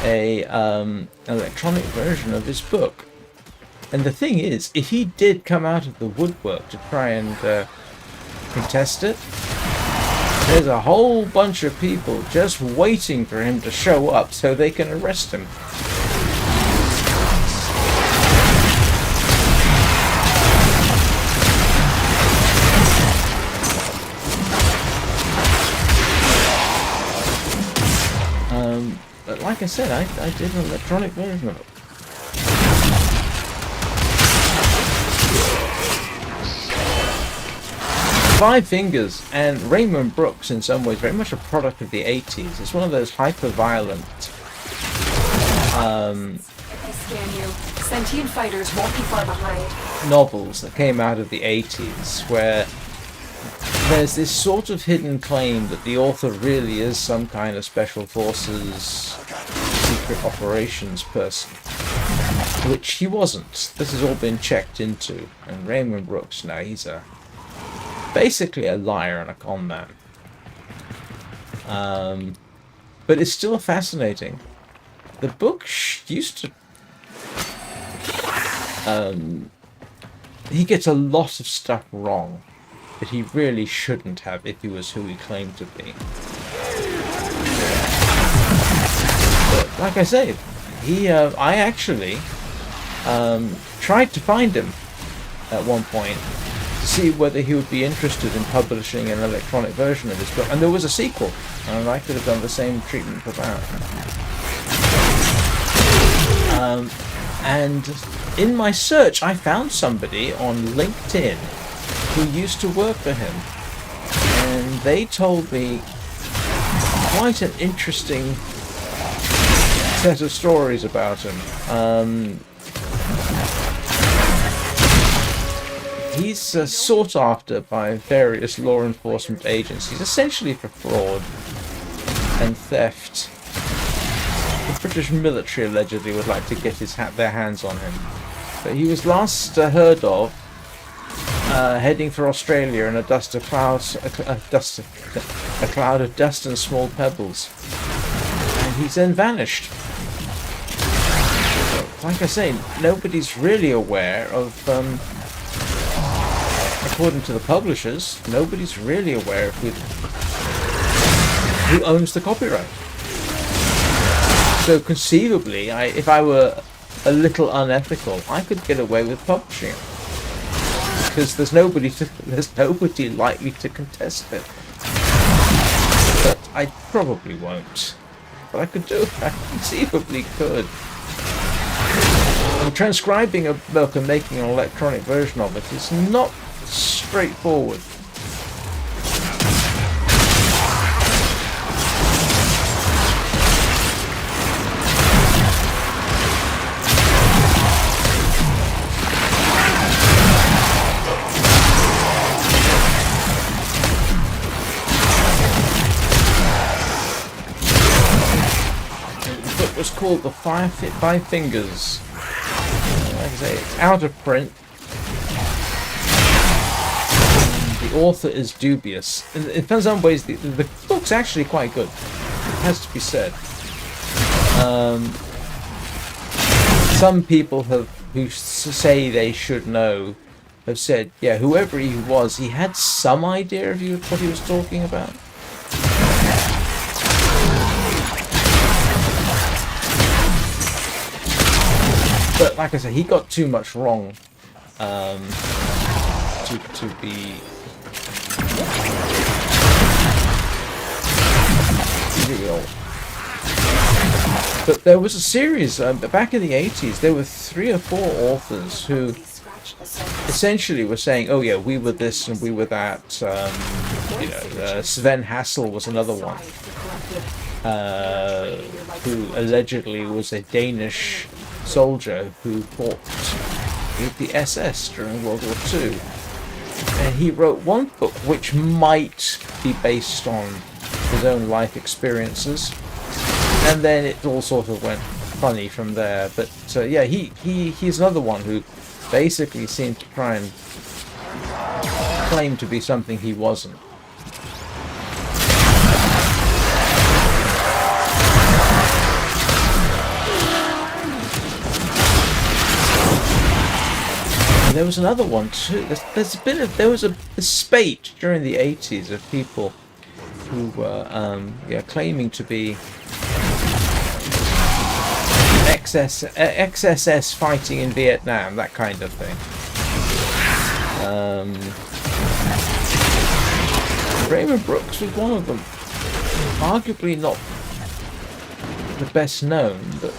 a electronic version of his book. And the thing is, if he did come out of the woodwork to try and contest it, there's a whole bunch of people just waiting for him to show up so they can arrest him. But like I said, I did an electronic version of it. Five Fingers and Raymond Brooks, in some ways, very much a product of the 80s. It's one of those hyper-violent Sentient fighters won't be far behind. Novels that came out of the 80s, where there's this sort of hidden claim that the author really is some kind of special forces secret secret operations person, which he wasn't. This has all been checked into, and Raymond Brooks, now he's basically a liar and a con man. But it's still fascinating. The book used to... he gets a lot of stuff wrong that he really shouldn't have if he was who he claimed to be. But like I say, I actually tried to find him at one point to see whether he would be interested in publishing an electronic version of this book, and there was a sequel, and I could have done the same treatment for that. And in my search, I found somebody on LinkedIn who used to work for him, and they told me quite an interesting set of stories about him. He's sought after by various law enforcement agencies, essentially for fraud and theft. The British military allegedly would like to get their hands on him. But he was last heard of heading for Australia in a cloud of dust and small pebbles. And he's then vanished. Like I say, nobody's really aware of, according to the publishers, nobody's really aware of who owns the copyright. So conceivably, if I were a little unethical, I could get away with publishing it, because there's nobody likely to contest it. But I probably won't. But I could do it. I conceivably could. And transcribing a book and making an electronic version of it is not straightforward. Was called the Five Fingers. Like I say, it's out of print. The author is dubious. In some ways, the book's actually quite good. It has to be said. Some people who say they should know have said, yeah, whoever he was, he had some idea of what he was talking about. But like I said, he got too much wrong to be real. But there was a series back in the 80s. There were 3 or 4 authors who essentially were saying, "Oh yeah, we were this and we were that." Sven Hassel was another one, who allegedly was a Danish soldier who fought with the SS during World War II. And he wrote one book which might be based on his own life experiences, and then it all sort of went funny from there. But yeah, he's another one who basically seemed to try and claim to be something he wasn't. There was another one too. There was a spate during the 80s of people who were claiming to be XSS fighting in Vietnam, that kind of thing. Raymond Brooks was one of them. Arguably not the best known, but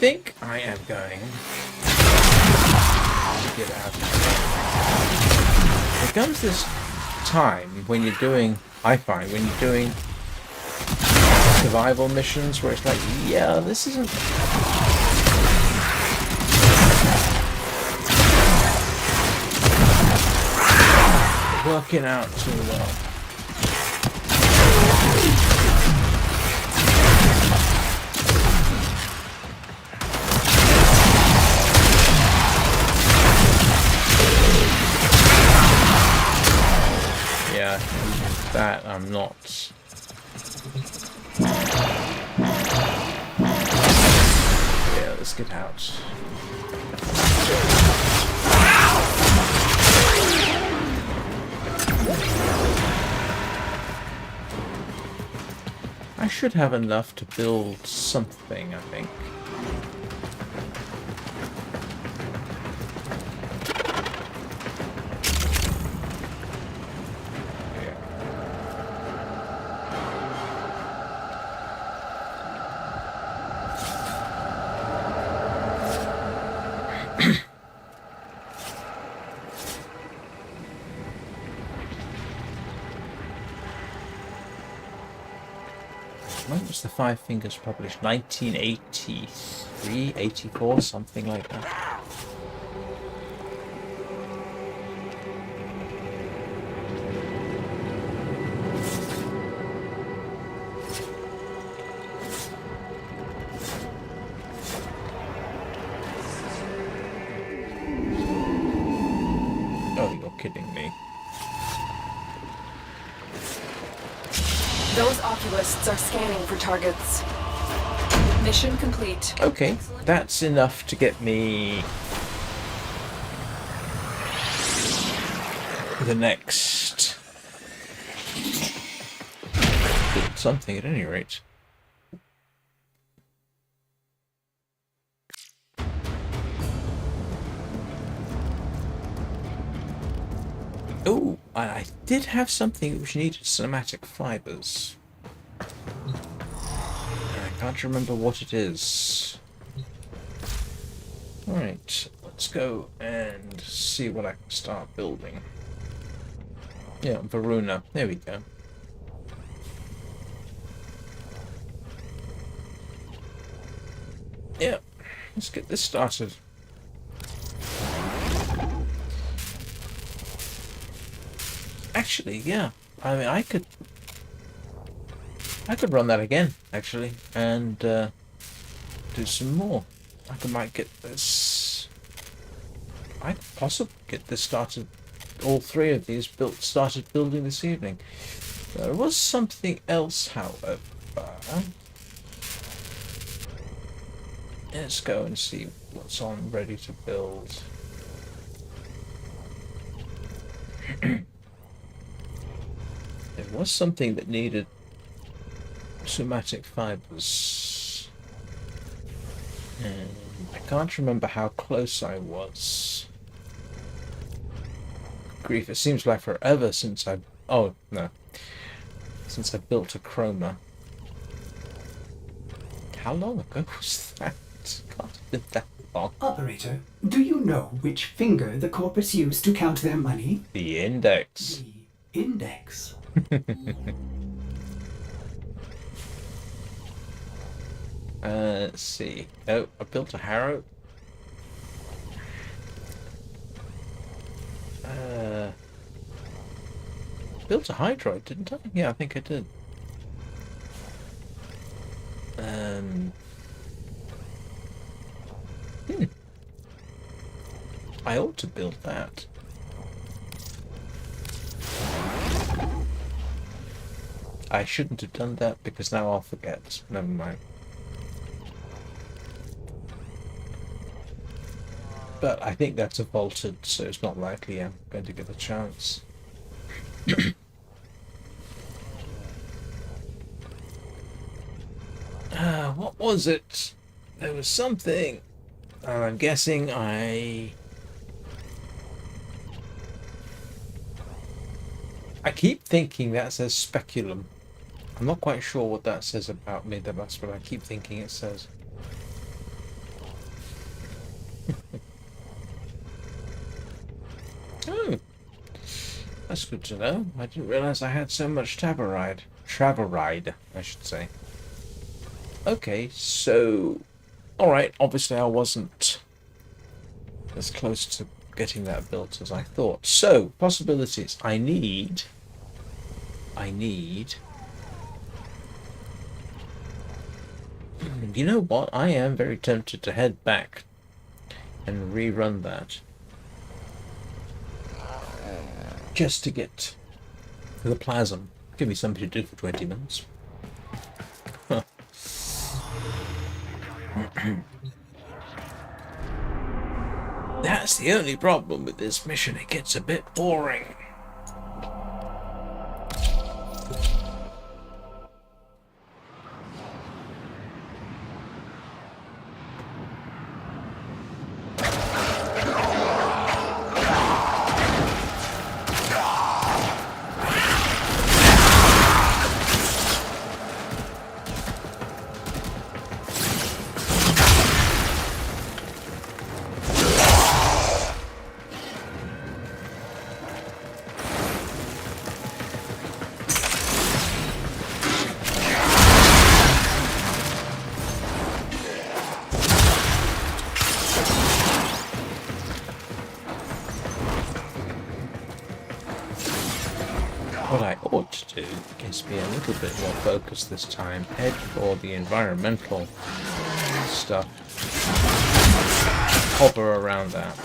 think I am going to get out of here. There comes this time when you're doing, I find, when you're doing survival missions where it's like, yeah, this isn't working out too well. Yeah, that I'm not. Yeah, let's get out. I should have enough to build something, I think. When was the Five Fingers published? 1983, 84, something like that. Oh, you're kidding me. Those oculists are scanning for targets. Mission complete. Okay, that's enough to get me the next something at any rate. Oh, I did have something which needed cinematic fibers. I can't remember what it is. Alright, let's go and see what I can start building. Yeah, Varuna. There we go. Yeah, let's get this started. Actually, yeah. I mean, I could run that again, actually, and do some more. Might get this. I could possibly get this started. All three of these started building this evening. There was something else, however. Let's go and see what's on ready to build. There was something that needed somatic fibers. And I can't remember how close I was. Grief, it seems like forever since I... Oh, no. Since I built a chroma. How long ago was that? Can't have been that long. Operator, do you know which finger the corpus used to count their money? The index. The index. Let's see. Oh, I built a harrow. Built a hydroid, didn't I? Yeah, I think I did. I ought to build that. I shouldn't have done that because now I'll forget. Never mind. But I think that's a vaulted, so it's not likely I'm going to get a chance. What was it? There was something. I'm guessing I keep thinking that says speculum. I'm not quite sure what that says about me, but I keep thinking it says. That's good to know. I didn't realize I had so much Traveride. Traveride, I should say. Okay, so... Alright, obviously I wasn't as close to getting that built as I thought. So, possibilities. I need... You know what? I am very tempted to head back and rerun that. Just to get to the plasm. Give me something to do for 20 minutes. Huh. That's the only problem with this mission. It gets a bit boring. What I ought to do is be a little bit more focused this time. Head for the environmental stuff. Hover around that.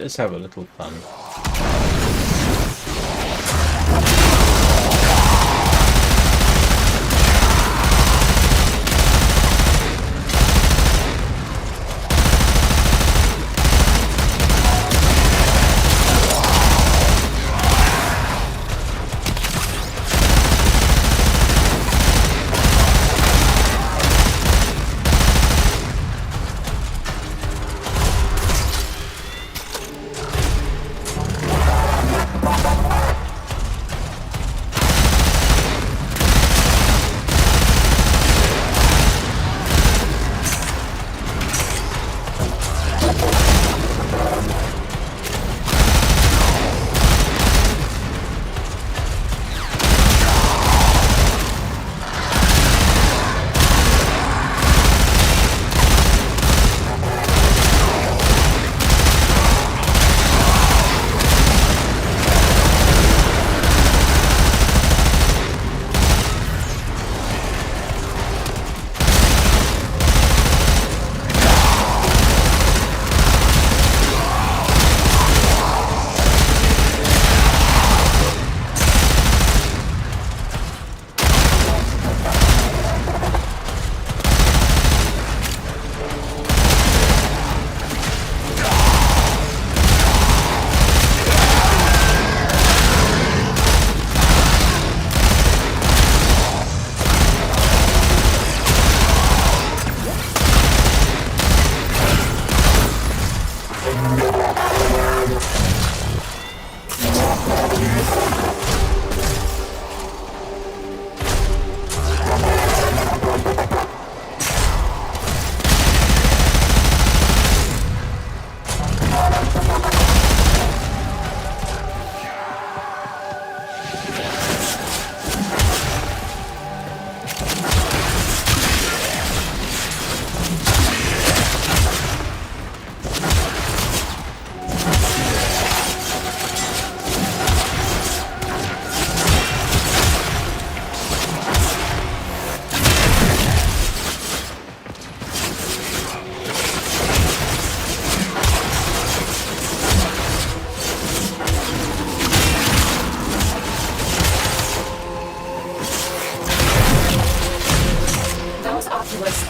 Let's have a little fun.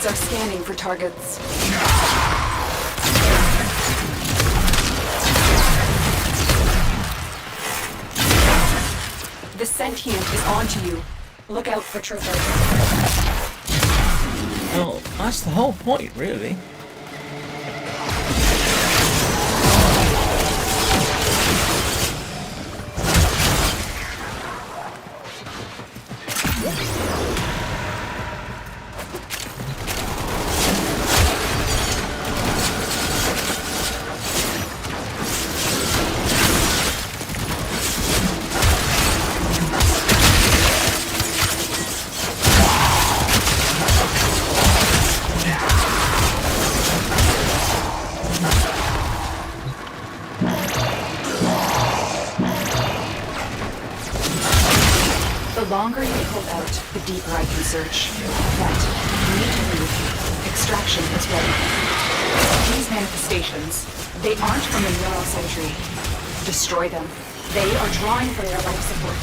Are scanning for targets. The sentient is onto you. Look out for troopers. Well, that's the whole point, really. The longer you hold out, the deeper I can search. But you need to move. Extraction is ready. These manifestations, they aren't from the neural sentry. Destroy them. They are drawing from their life support.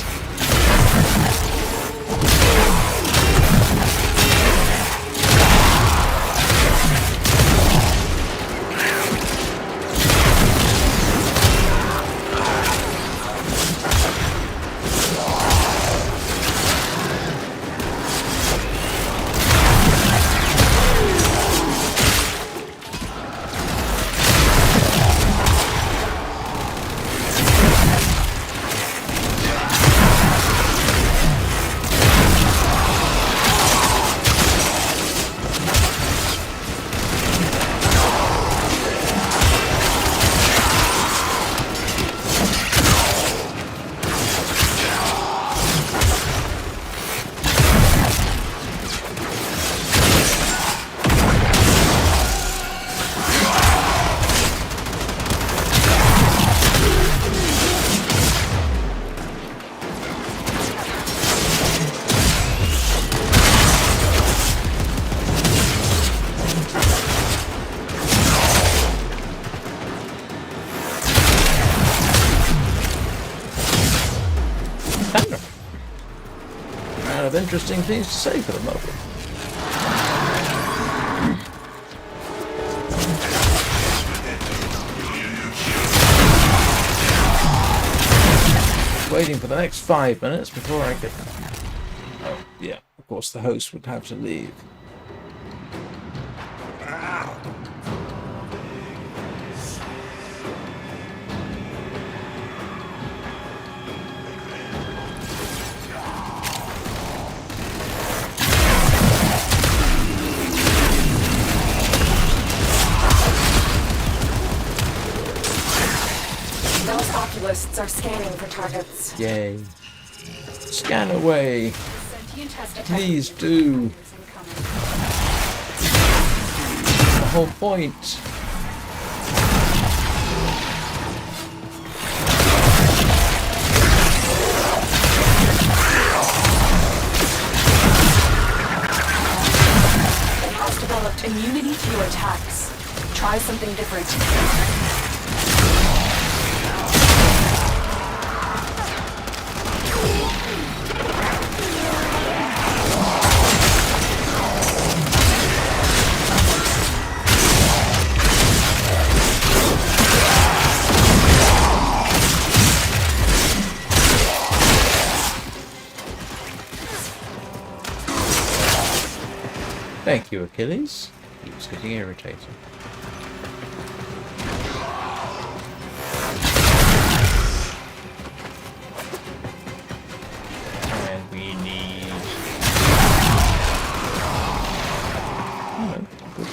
Interesting things to say for the moment. Waiting for the next 5 minutes before I get... Oh, yeah, of course the host would have to leave. Oculists are scanning for targets. Yay. Scan away. Sentient has detected Please do. The whole point. It has developed immunity to your attacks. Try something different. Thank you, Achilles. He was getting irritated. And we need... Oh, good.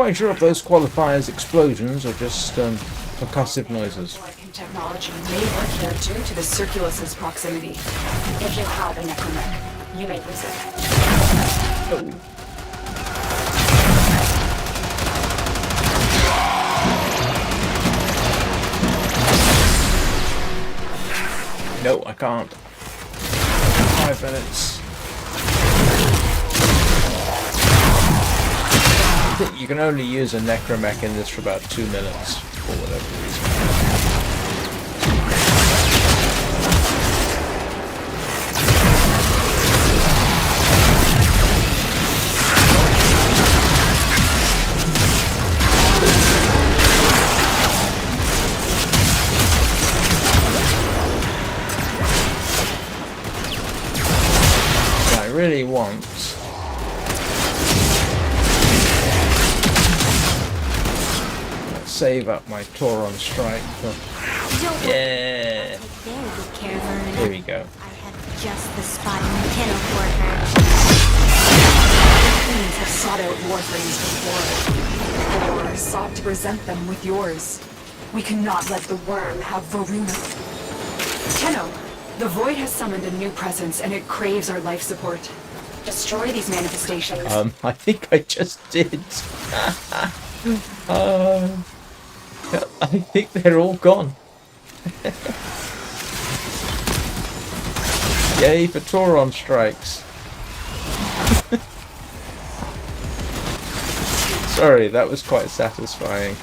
quite sure if those qualify as explosions or just percussive noises. Like technology may work here due to the Circulus's proximity. If you have a necromech, you may use it. No, I can't. 5 minutes. I think you can only use a necromech in this for about 2 minutes, for whatever reason. Really want save up my Tauron strike. Yeah. Very good care of her. Here we go. I have just the spot in the kennel for her. Queens have sought out Warframes before, or sought to present them with yours. We cannot let the worm have Varuna. Tenno, the Void has summoned a new presence, and it craves our life support. Destroy these manifestations. I think I just did. I think they're all gone. Yay for Tauron strikes. Sorry, that was quite satisfying.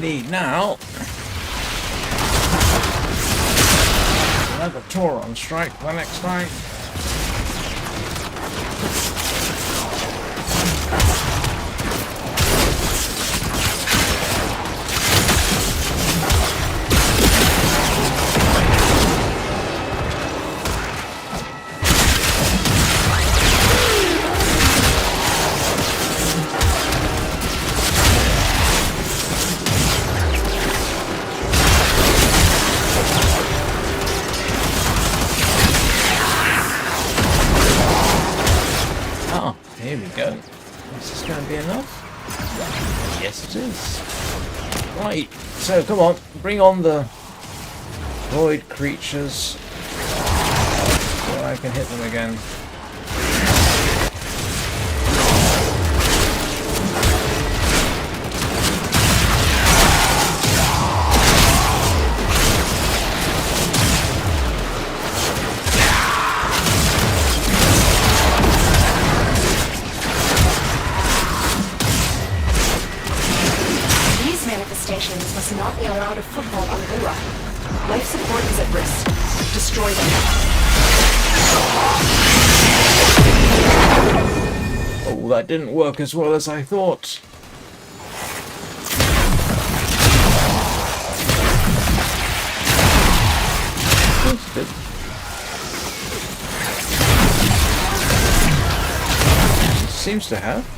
need now. Another Tauron strike the next time. Here we go. Is this going to be enough? Yes, it is. Right, so come on, bring on the void creatures so I can hit them again. Manifestations must not be allowed a foothold on Lua. Life support is at risk. Destroy them. Oh, that didn't work as well as I thought. Seems to have.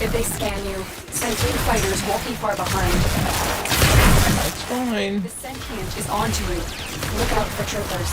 If they scan you, sentient fighters won't be far behind. That's fine. The sentient is onto you. Look out for troopers.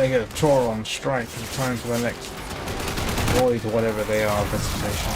gonna get a tour on strike in time for the next void or whatever they are visitation.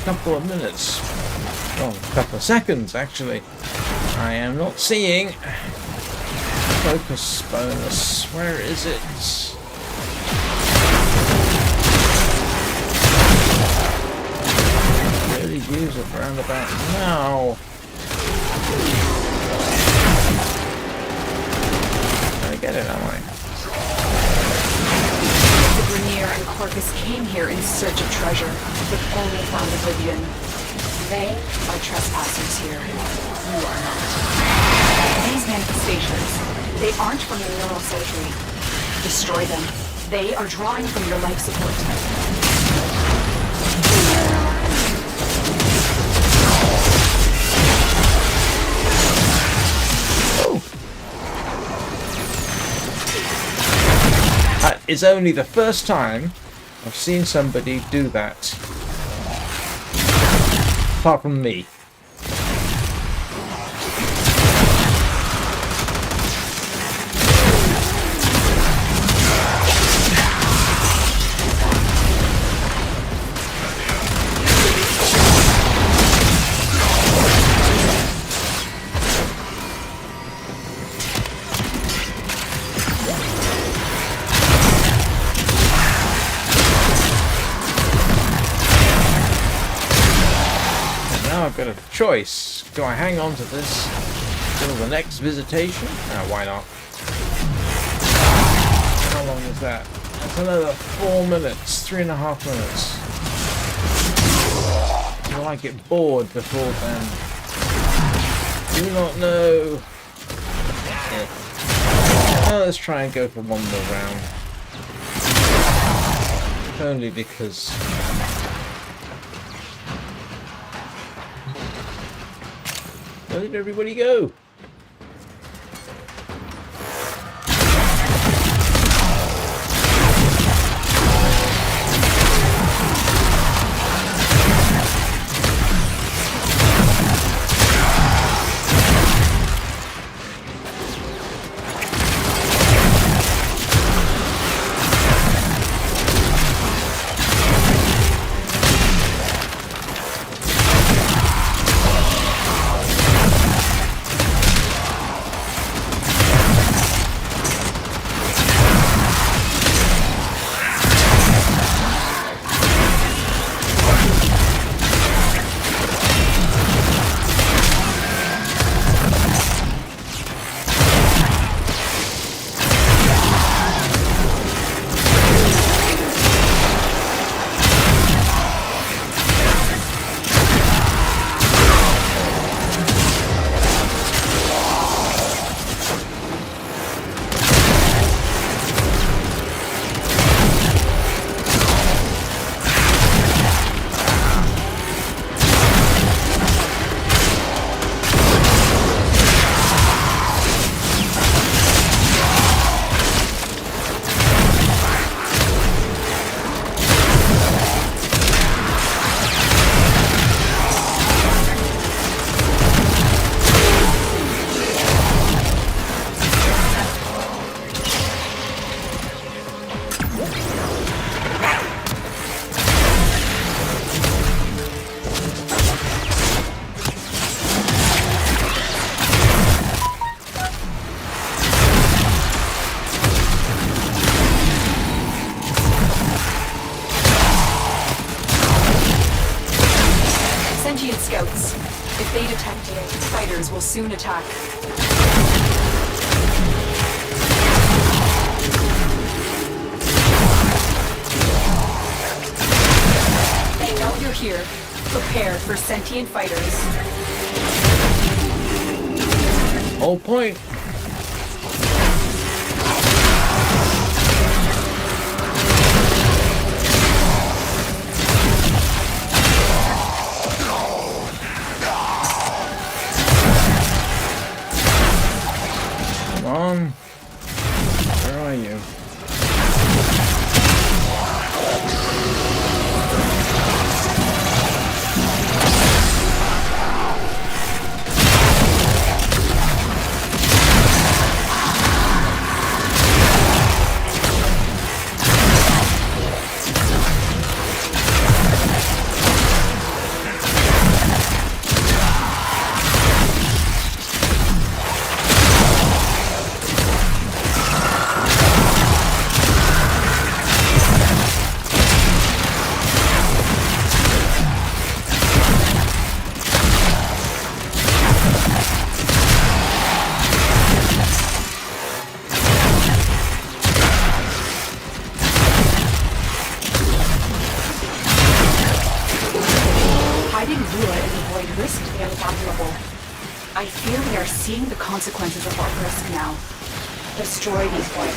Couple of minutes, oh, a couple of seconds actually. I am not seeing focus bonus. Where is it? Really use it round about now. I get it, am I? Grenier and Corcus came here in search of treasure, but only found oblivion. They are trespassers here. You are not. These manifestations, they aren't from your neural surgery. Destroy them. They are drawing from your life support. It's only the first time I've seen somebody do that. Apart from me. I've got a choice. Do I hang on to this until the next visitation? Why not? How long is that? That's another 4 minutes, 3.5 minutes. Will I get bored before then? Do not know. Well, let's try and go for one more round. Only because... where did everybody go? Scouts. If they detect you, fighters will soon attack. They know you're here. Prepare for sentient fighters. Whole point. on. Where are you? Hiding Lua and avoid risk incalculable. I fear we are seeing the consequences of our risk now. Destroy these voids.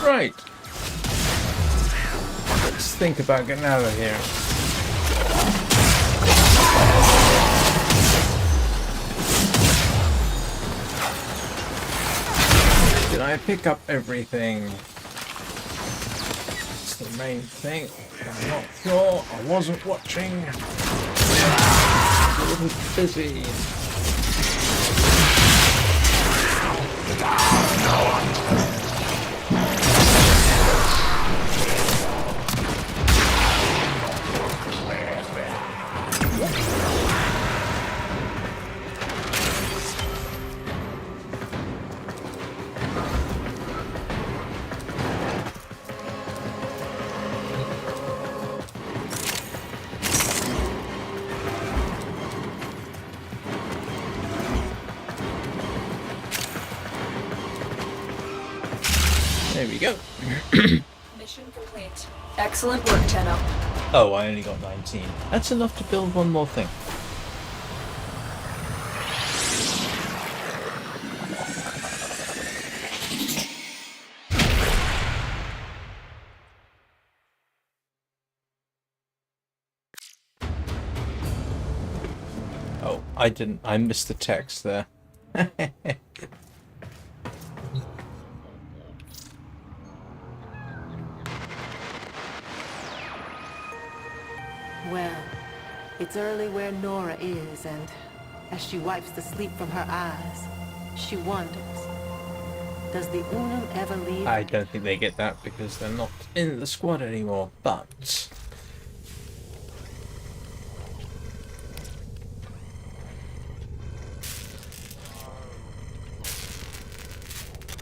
Right. Let's think about getting out of here. Did I pick up everything? That's the main thing. I'm not sure. I wasn't watching. I wasn't busy. There we go. Mission complete. Excellent work, Tenno. Oh, I only got 19. That's enough to build one more thing. Oh, I missed the text there. Well, it's early where Nora is, and as she wipes the sleep from her eyes, she wonders, does the Unum ever leave? I don't think they get that because they're not in the squad anymore, but...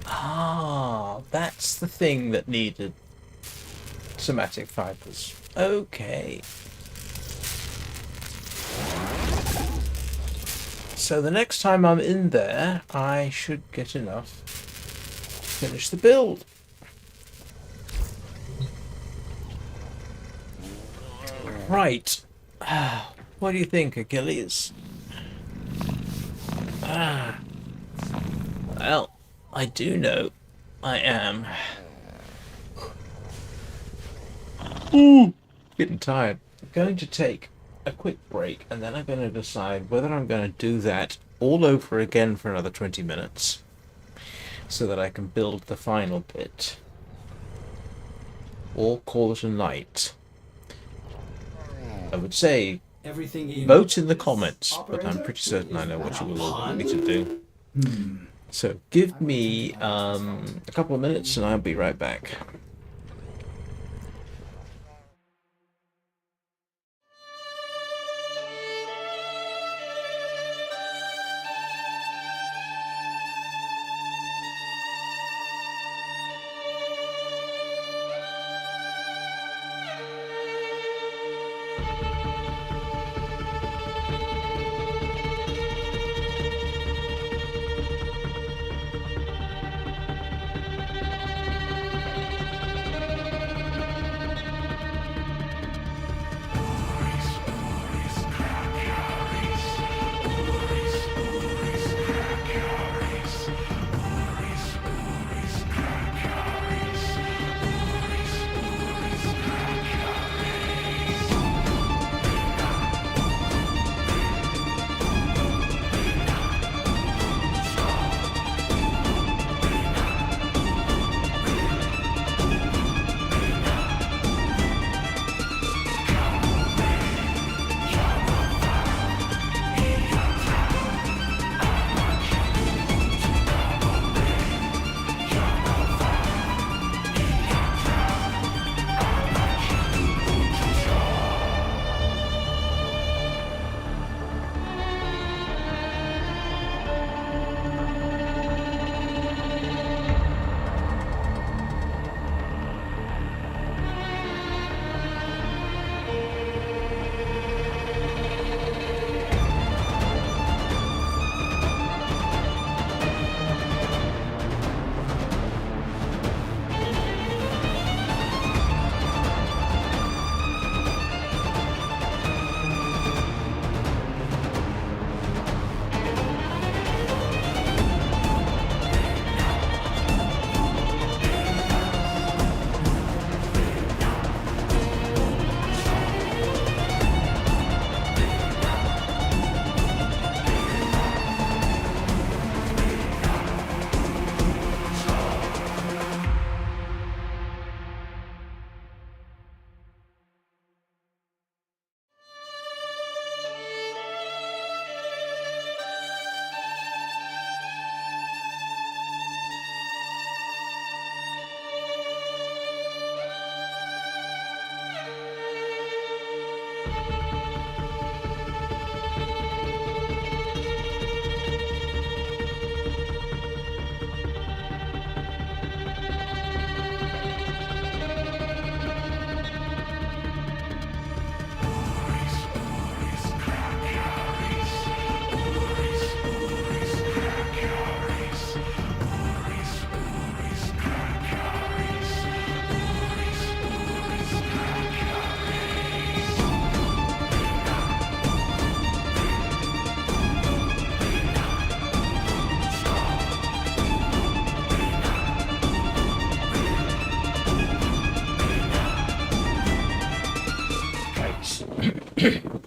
Ah, that's the thing that needed somatic fibers. Okay. So the next time I'm in there, I should get enough to finish the build. Right. What do you think, Achilles? Well, I do know I am. Getting tired. I'm going to take a quick break and then I'm going to decide whether I'm going to do that all over again for another 20 minutes so that I can build the final bit or call it a night. I would say vote in the comments, but I'm pretty certain I know what you will all want me to do. So give me a couple of minutes and I'll be right back.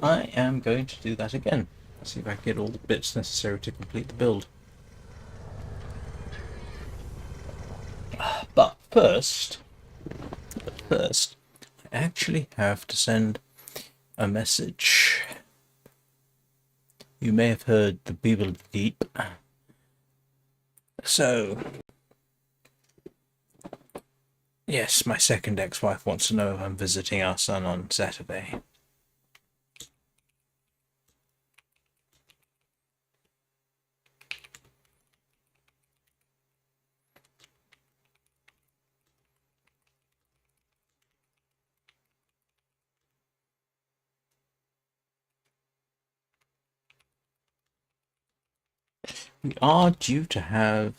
I am going to do that again. See if I can get all the bits necessary to complete the build. But first, I actually have to send a message. You may have heard the people of the deep. So, yes, my second ex-wife wants to know if I'm visiting our son on Saturday. We are due to have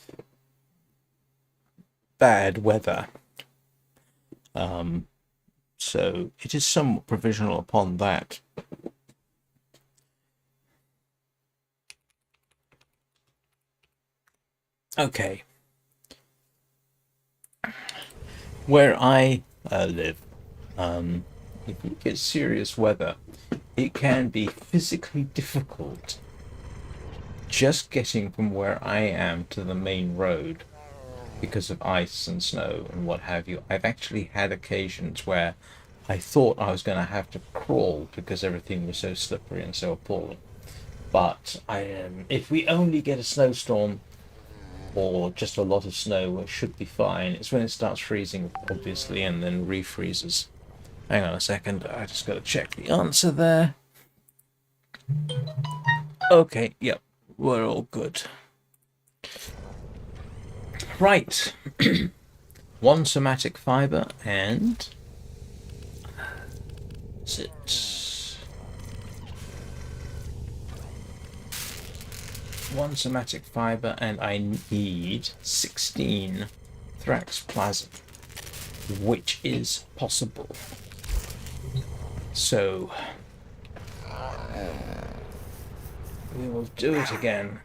bad weather. So it is somewhat provisional upon that. Okay. Where I live, if you get serious weather, it can be physically difficult just getting from where I am to the main road because of ice and snow and what have you. I've actually had occasions where I thought I was going to have to crawl because everything was so slippery and so appalling. But if we only get a snowstorm or just a lot of snow, it should be fine. It's when it starts freezing, obviously, and then refreezes. Hang on a second, I just got to check the answer there. Okay, yep, we're all good. Right. One somatic fiber and... Is it... One somatic fiber and I need 16 Thrax plasm, which is possible. So... we will do it again.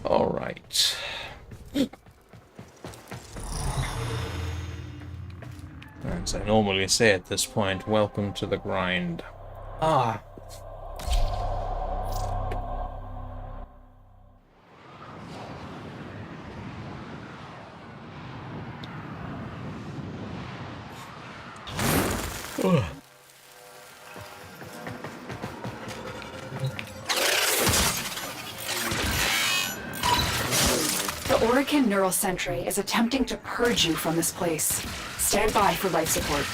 All right. As I normally say at this point, welcome to the grind. Ah. Ugh. The Orican Neural Sentry is attempting to purge you from this place. Stand by for life support.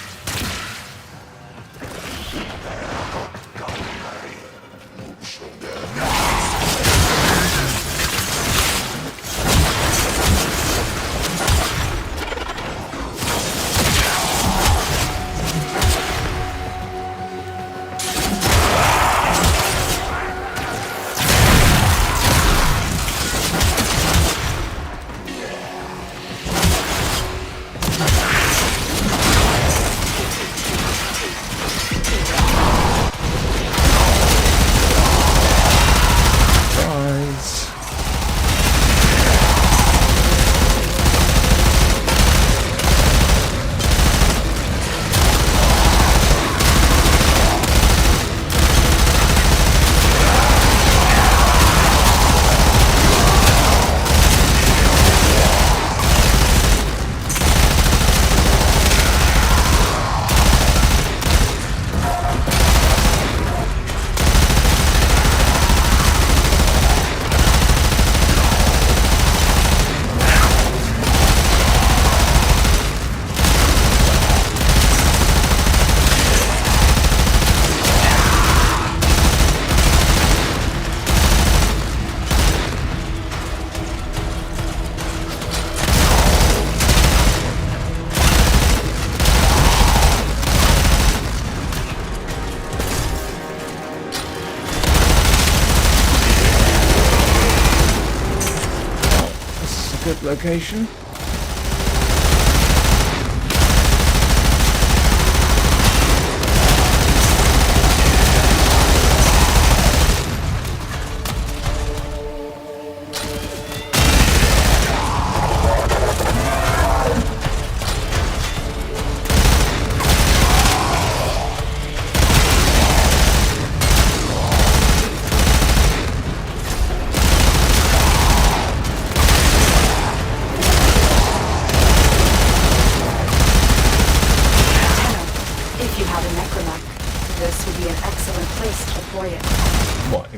Location.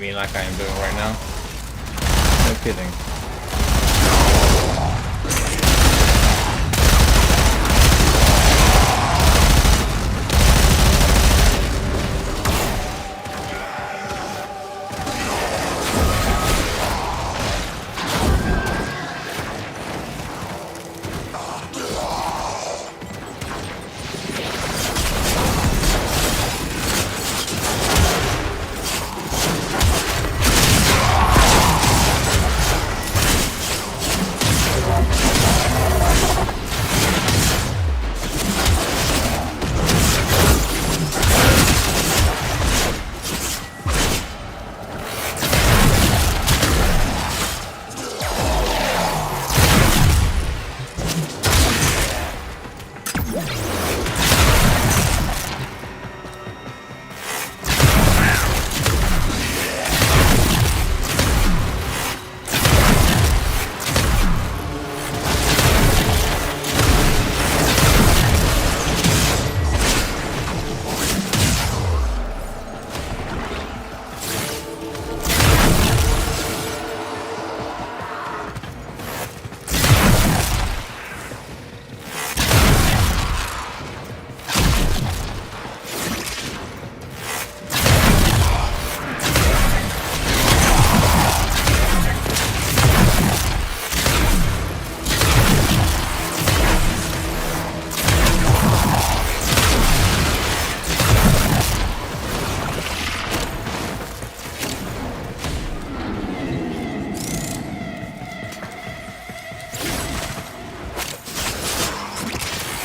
mean like I am doing right now? No kidding.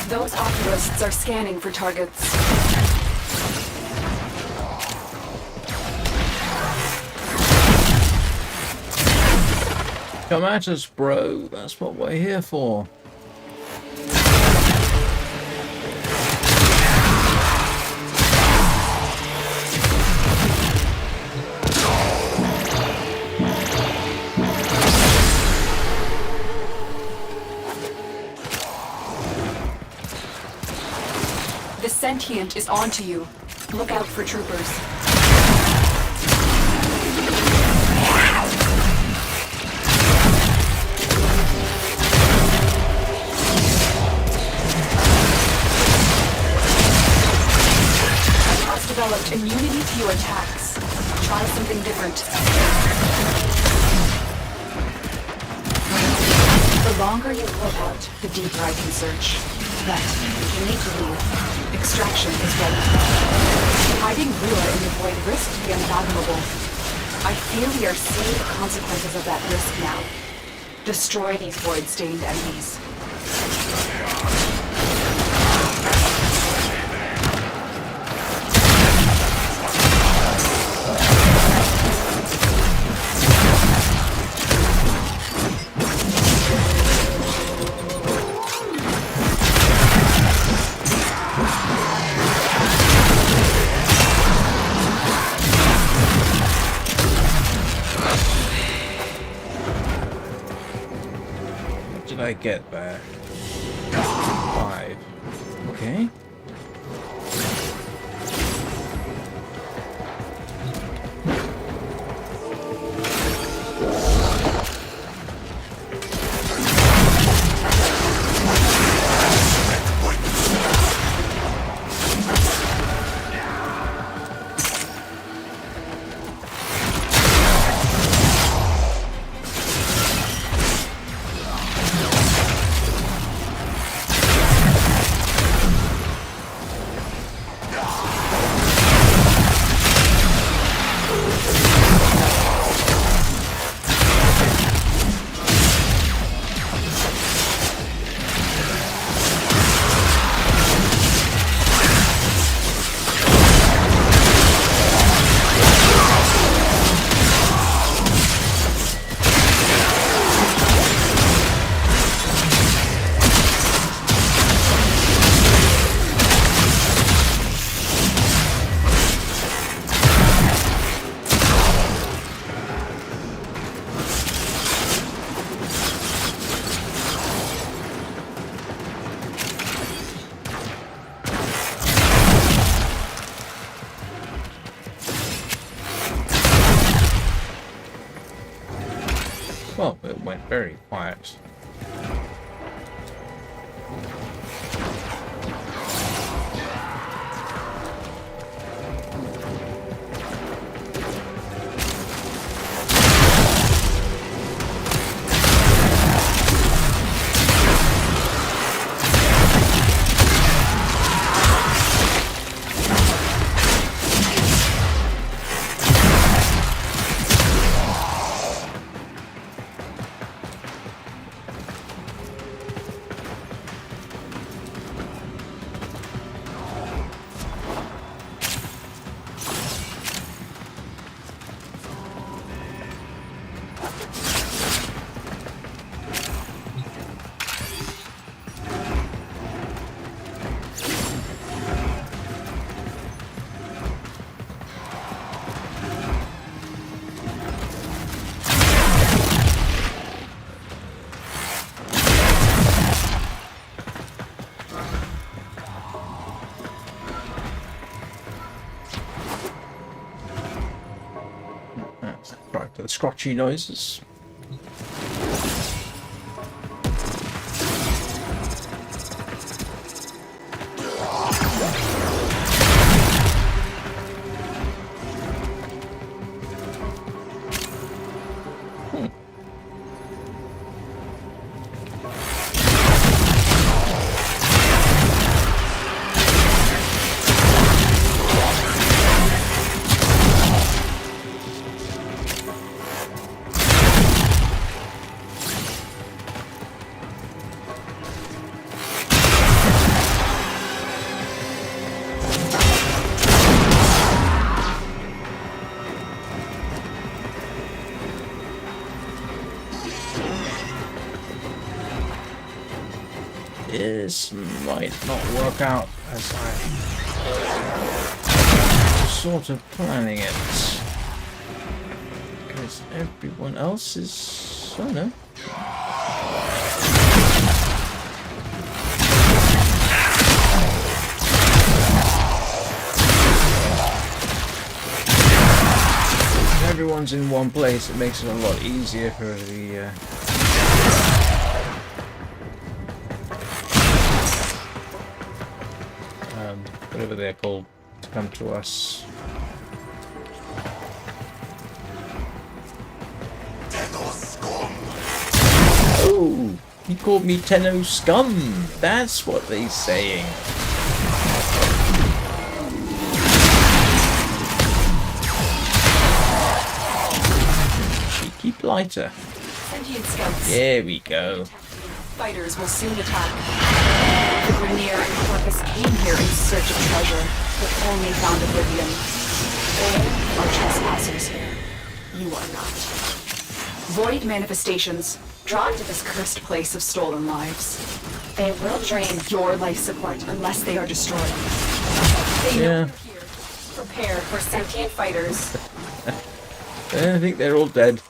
Those ocularists are scanning for targets. Come at us, bro. That's what we're here for. The sentient is onto you. Look out for troopers. Has developed immunity to your attacks. Try something different. The longer you hold out, the deeper I can search. But you need to leave. Extraction is ready. Hiding Rua in the void risks the unfathomable. I fear we are seeing the consequences of that risk now. Destroy these void-stained enemies. I get back 5. Okay. very quiet. Right, the scratchy noises. This might not work out as I'm sort of planning it. Because everyone else is... I don't know. If everyone's in one place, it makes it a lot easier for the... whatever they're called, to come to us. Oh, he called me Tenno Scum. That's what they're saying. Cheeky blighter. Sentient scouts. There we go. Fighters will soon attack. The Grenier and Corpus came here in search of treasure, but only found oblivion. They are trespassers here. You are not. Void manifestations, drawn to this cursed place of stolen lives. They will drain your life support unless they are destroyed. They know you're here. Prepare for sentient fighters. I think they're all dead.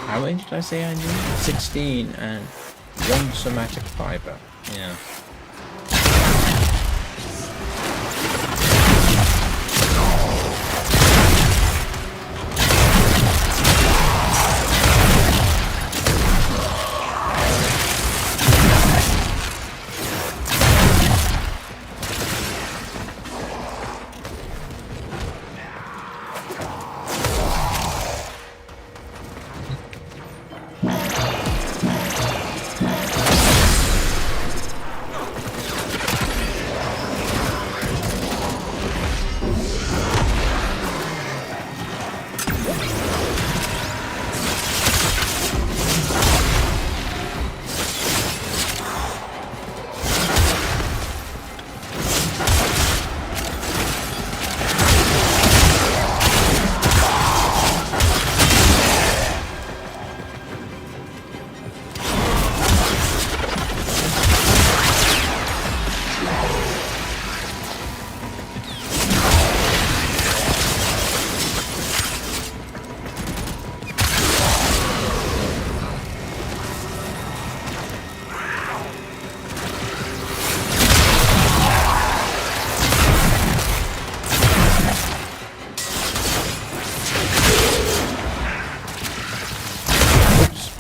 How many did I say I need? 16 and 1 somatic fiber. Yeah.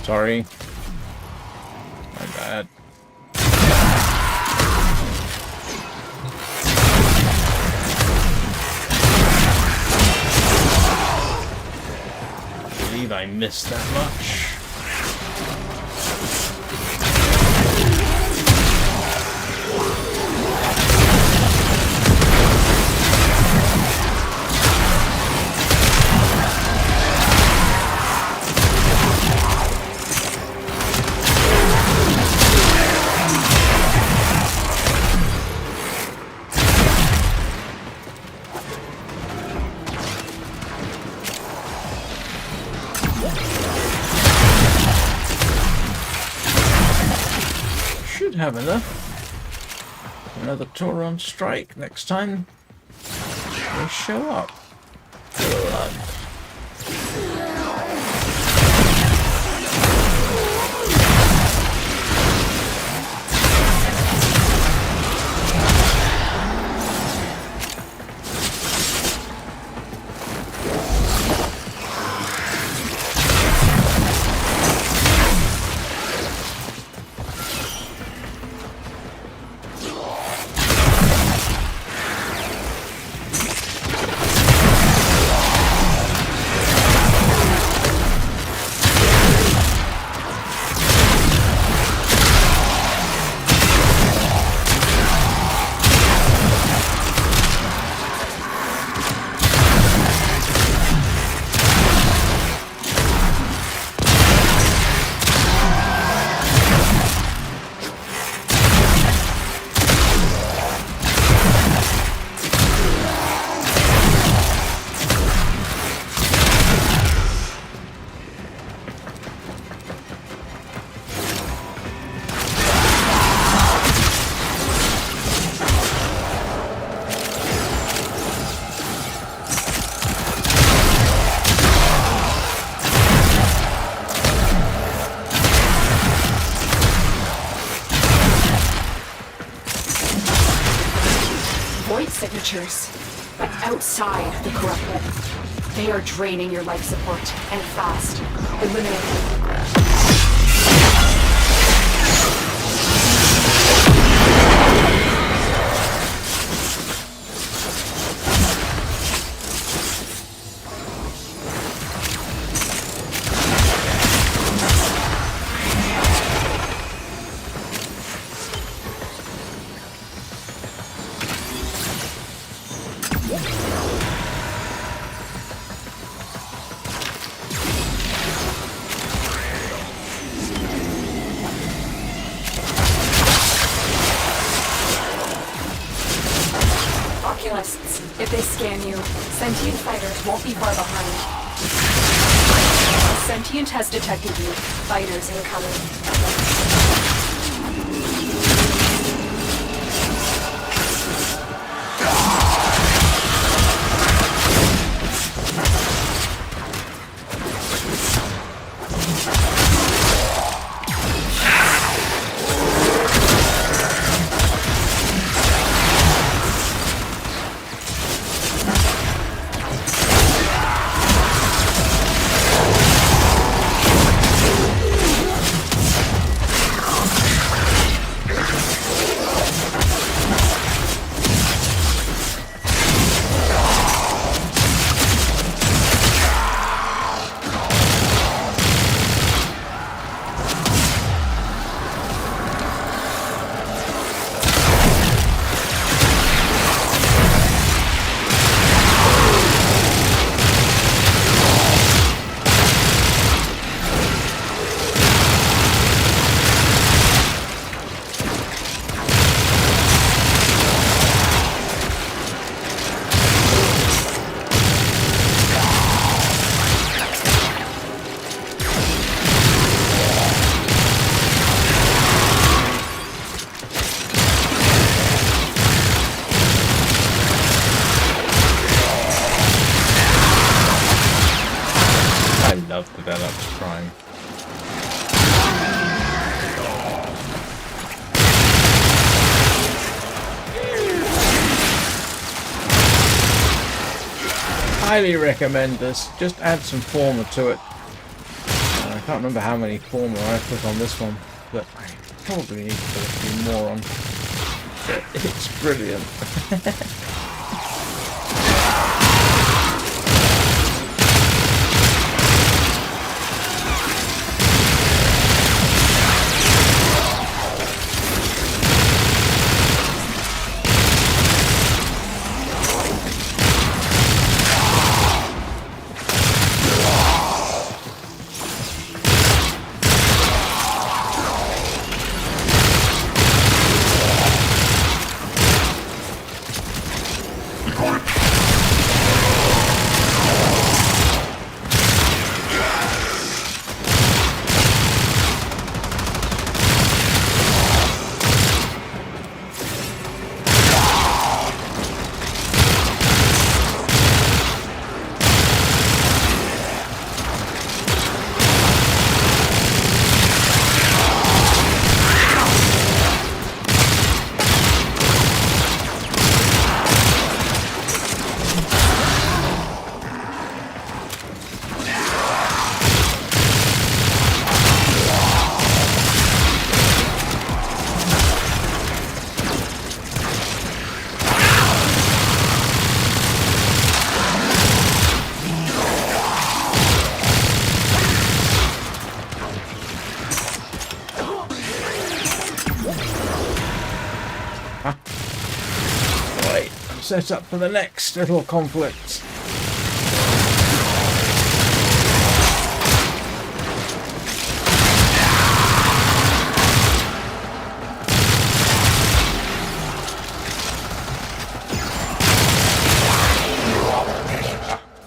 Sorry. My bad. I believe I missed that much. Should have enough. Another Tauron strike next time they show up. Good luck. Signatures, but outside the corrupted. They are draining your life support, and fast. Eliminate. If they scan you, sentient fighters won't be far behind. Sentient has detected you. Fighters incoming. Love develops Prime. Highly recommend this. Just add some former to it. can't remember how many former I put on this one, but I probably need to put a few more on. But it's brilliant. Right, I'm set up for the next little conflict.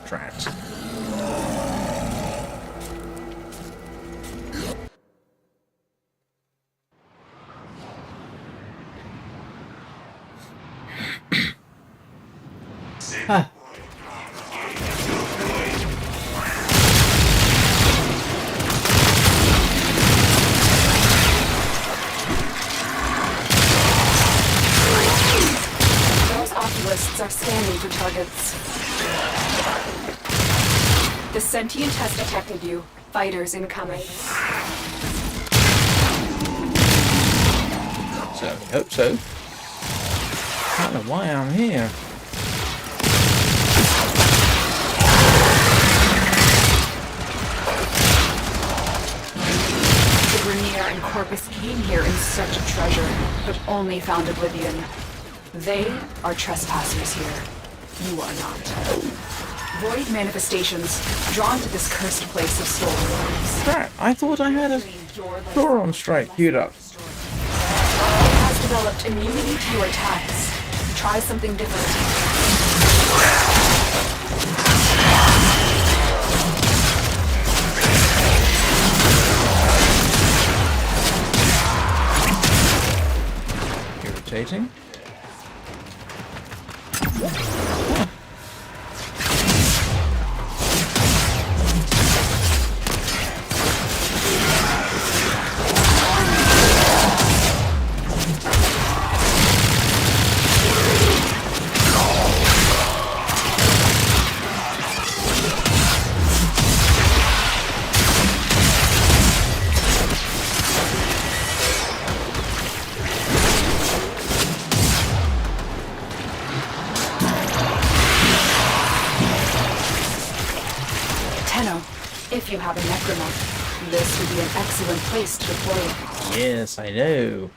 Trapped. Ah. Those oculists are scanning for targets. The sentient has detected you. Fighters incoming. So, I hope so. I don't know why I'm here. The Grenier and Corpus came here in search of treasure, but only found oblivion. They are trespassers here. You are not. Void manifestations, drawn to this cursed place of stolen lives. Crap, I thought I had a Thoron strike queued up. Has developed immunity to your attacks. Try something different. Irritating. If you have a necromancer, this would be an excellent place to deploy it. Yes, I know.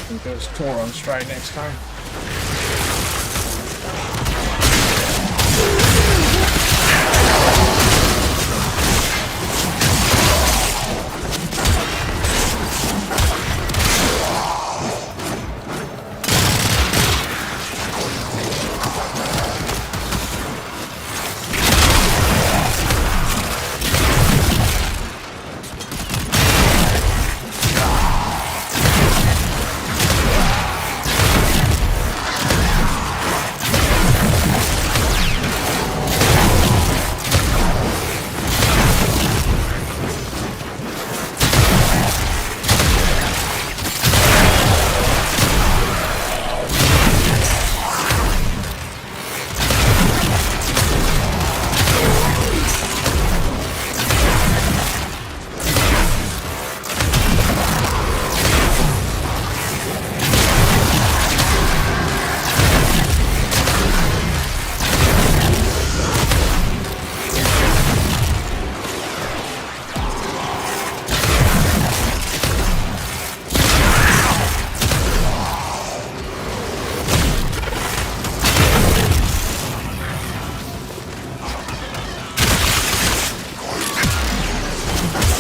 think there's Tor on strike next time.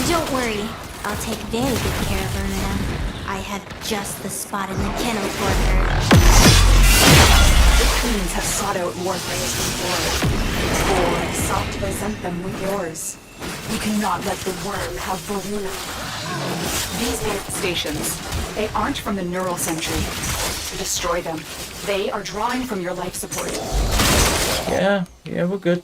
Don't worry, I'll take very good care of Verna. I have just the spot in the kennel for her. The queens have sought out Warframes before, or sought to present them with yours. You cannot let the worm have Varuna. These manifestations, they aren't from the neural sentry. Destroy them. They are drawing from your life support. Yeah, we're good.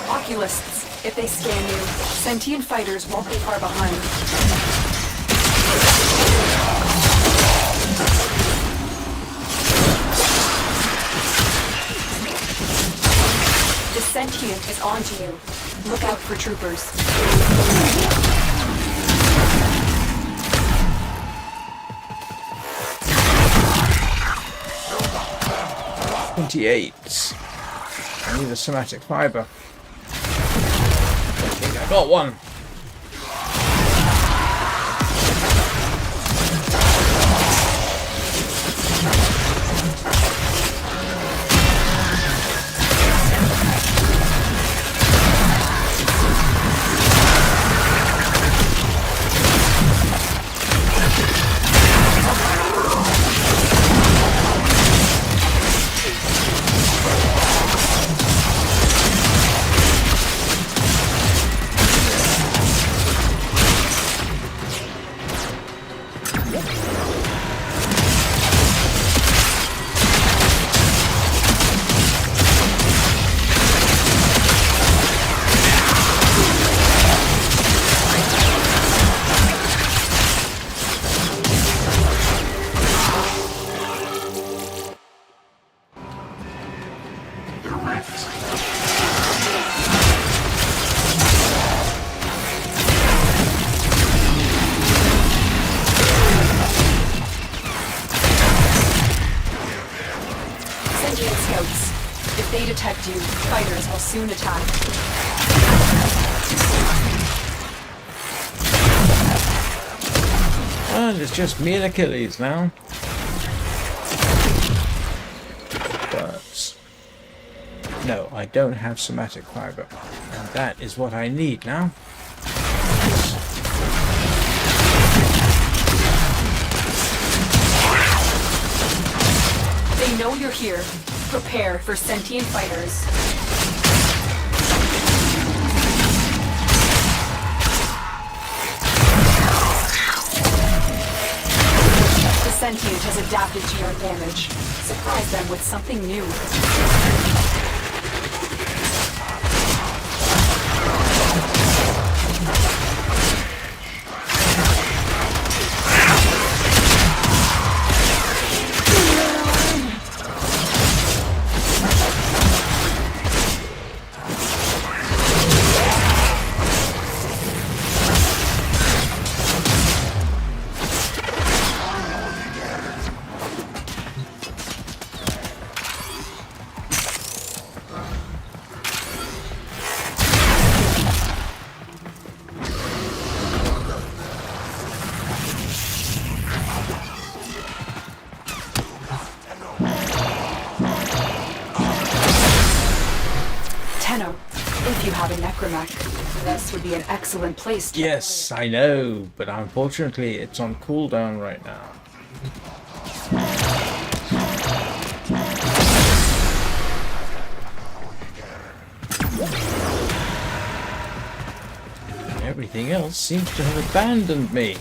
Oculists, if they scan you, sentient fighters won't be far behind. The sentient is onto you. Look out for troopers. 28. I need a somatic fiber. I think I got one. If they detect you, fighters will soon attack. And it's just me and Achilles now. But no, I don't have somatic fiber. And that is what I need now. They know you're here. Prepare for sentient fighters. The sentient has adapted to your damage. Surprise them with something new. know, if you have a necromech, this would be an excellent place to... Yes, I know, but unfortunately it's on cooldown right now. Everything else seems to have abandoned me.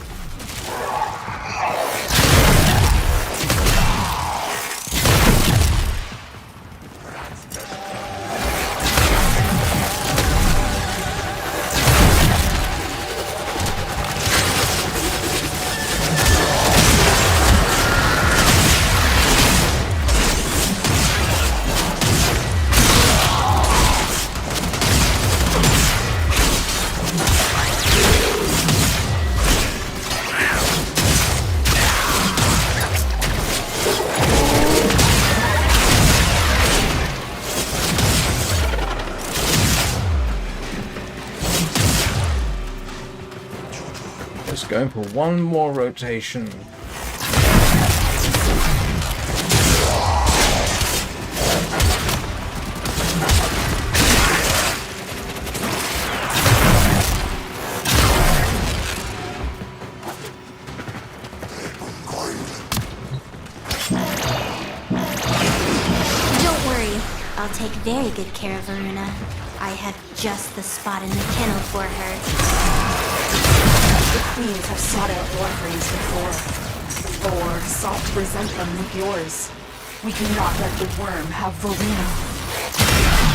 Just going for one more rotation. Don't worry. I'll take very good care of Aruna. I have just the spot in the kennel for her. The queens have sought out Warframes before. Thor sought to present them with yours. We cannot let the worm have Verena.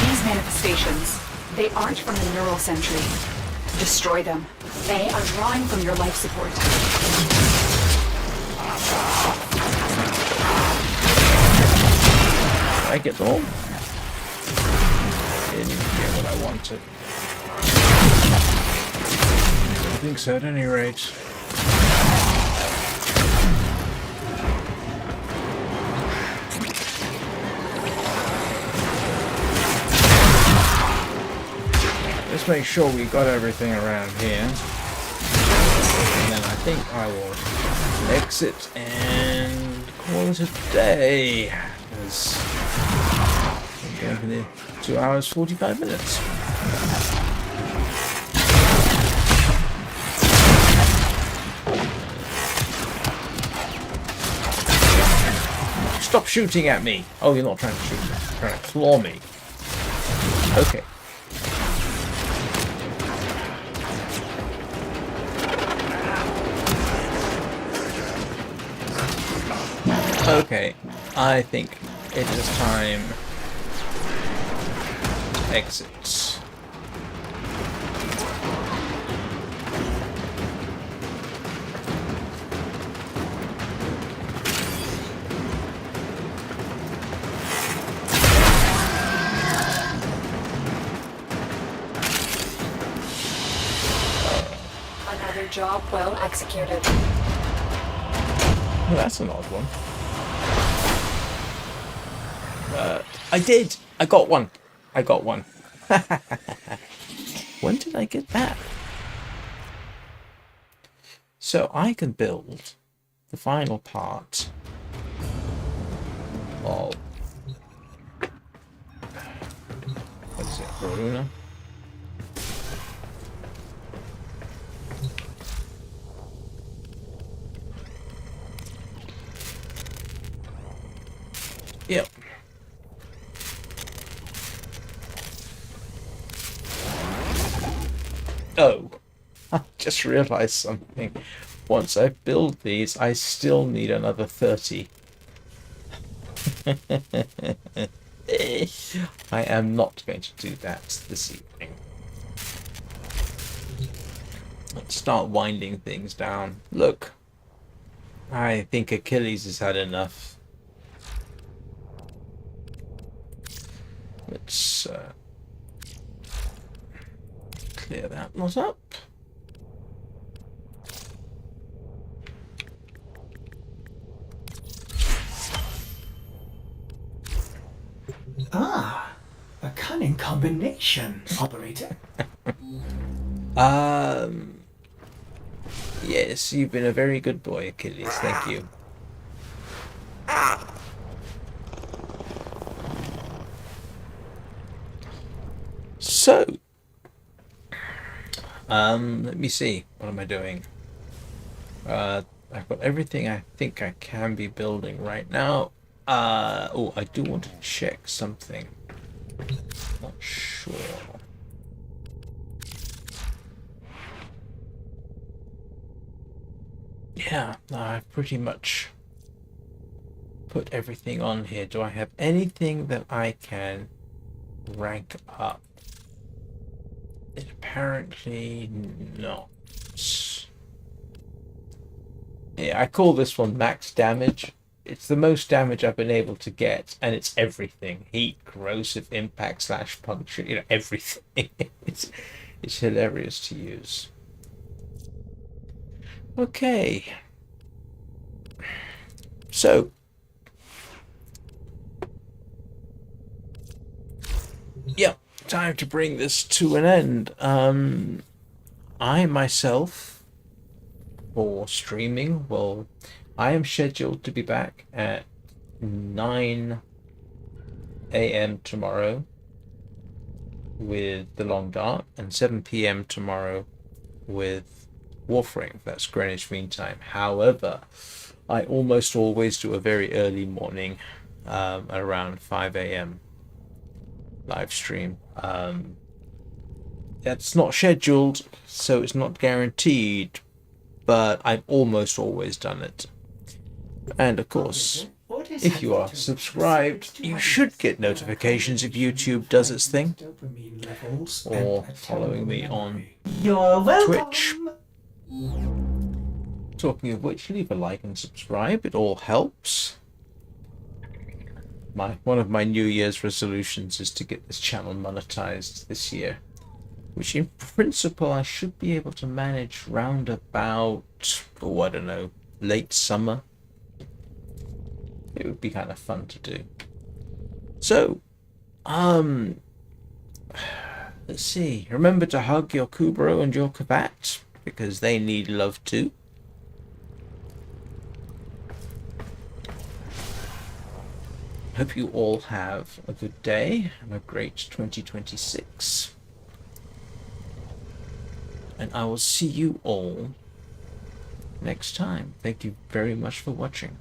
These manifestations, they aren't from the neural sentry. Destroy them. They are drawing from your life support. I get them all? Didn't get what I wanted. I think so at any rate. Let's make sure we got everything around here. And then I think I will exit and call it a day. Because I'm going for the 2 hours 45 minutes. Stop shooting at me! Oh, you're not trying to shoot me. You're trying to claw me. Okay. Okay, I think it is time to exit. Another job well executed. Well, that's an odd one. I did! I got one! I got one. When did I get that? So I can build the final part of... What is it? Varuna? Yep. Oh, I just realized something. Once I build these, I still need another 30. I am not going to do that this evening. Let's start winding things down. Look, I think Achilles has had enough. Let's clear that lot up. Ah, a cunning combination, operator. Yes, you've been a very good boy, Achilles. Thank you. So, let me see. What am I doing? I've got everything I think I can be building right now. Oh, I do want to check something. Not sure. Yeah, I've pretty much put everything on here. Do I have anything that I can rank up? Apparently not. Yeah, I call this one max damage. It's the most damage I've been able to get, and it's everything. Heat, corrosive, impact, slash, puncture, you know, everything. it's hilarious to use. Okay. So. Yeah, time to bring this to an end. I myself, for streaming, well, I am scheduled to be back at 9 a.m. tomorrow with The Long Dark, and 7 p.m. tomorrow with Warframe. That's Greenwich Mean Time. However, I almost always do a very early morning, around 5 a.m. live stream. That's not scheduled, so it's not guaranteed, but I've almost always done it. And of course, if you are subscribed, you should get notifications if YouTube does its thing, or following me on Twitch. Talking of which, leave a like and subscribe, it all helps. One of my New Year's resolutions is to get this channel monetized this year, which in principle I should be able to manage round about, oh, I don't know, late summer. It would be kind of fun to do. So, let's see. Remember to hug your Kubro and your Kabat, because they need love too. Hope you all have a good day and a great 2026. And I will see you all next time. Thank you very much for watching.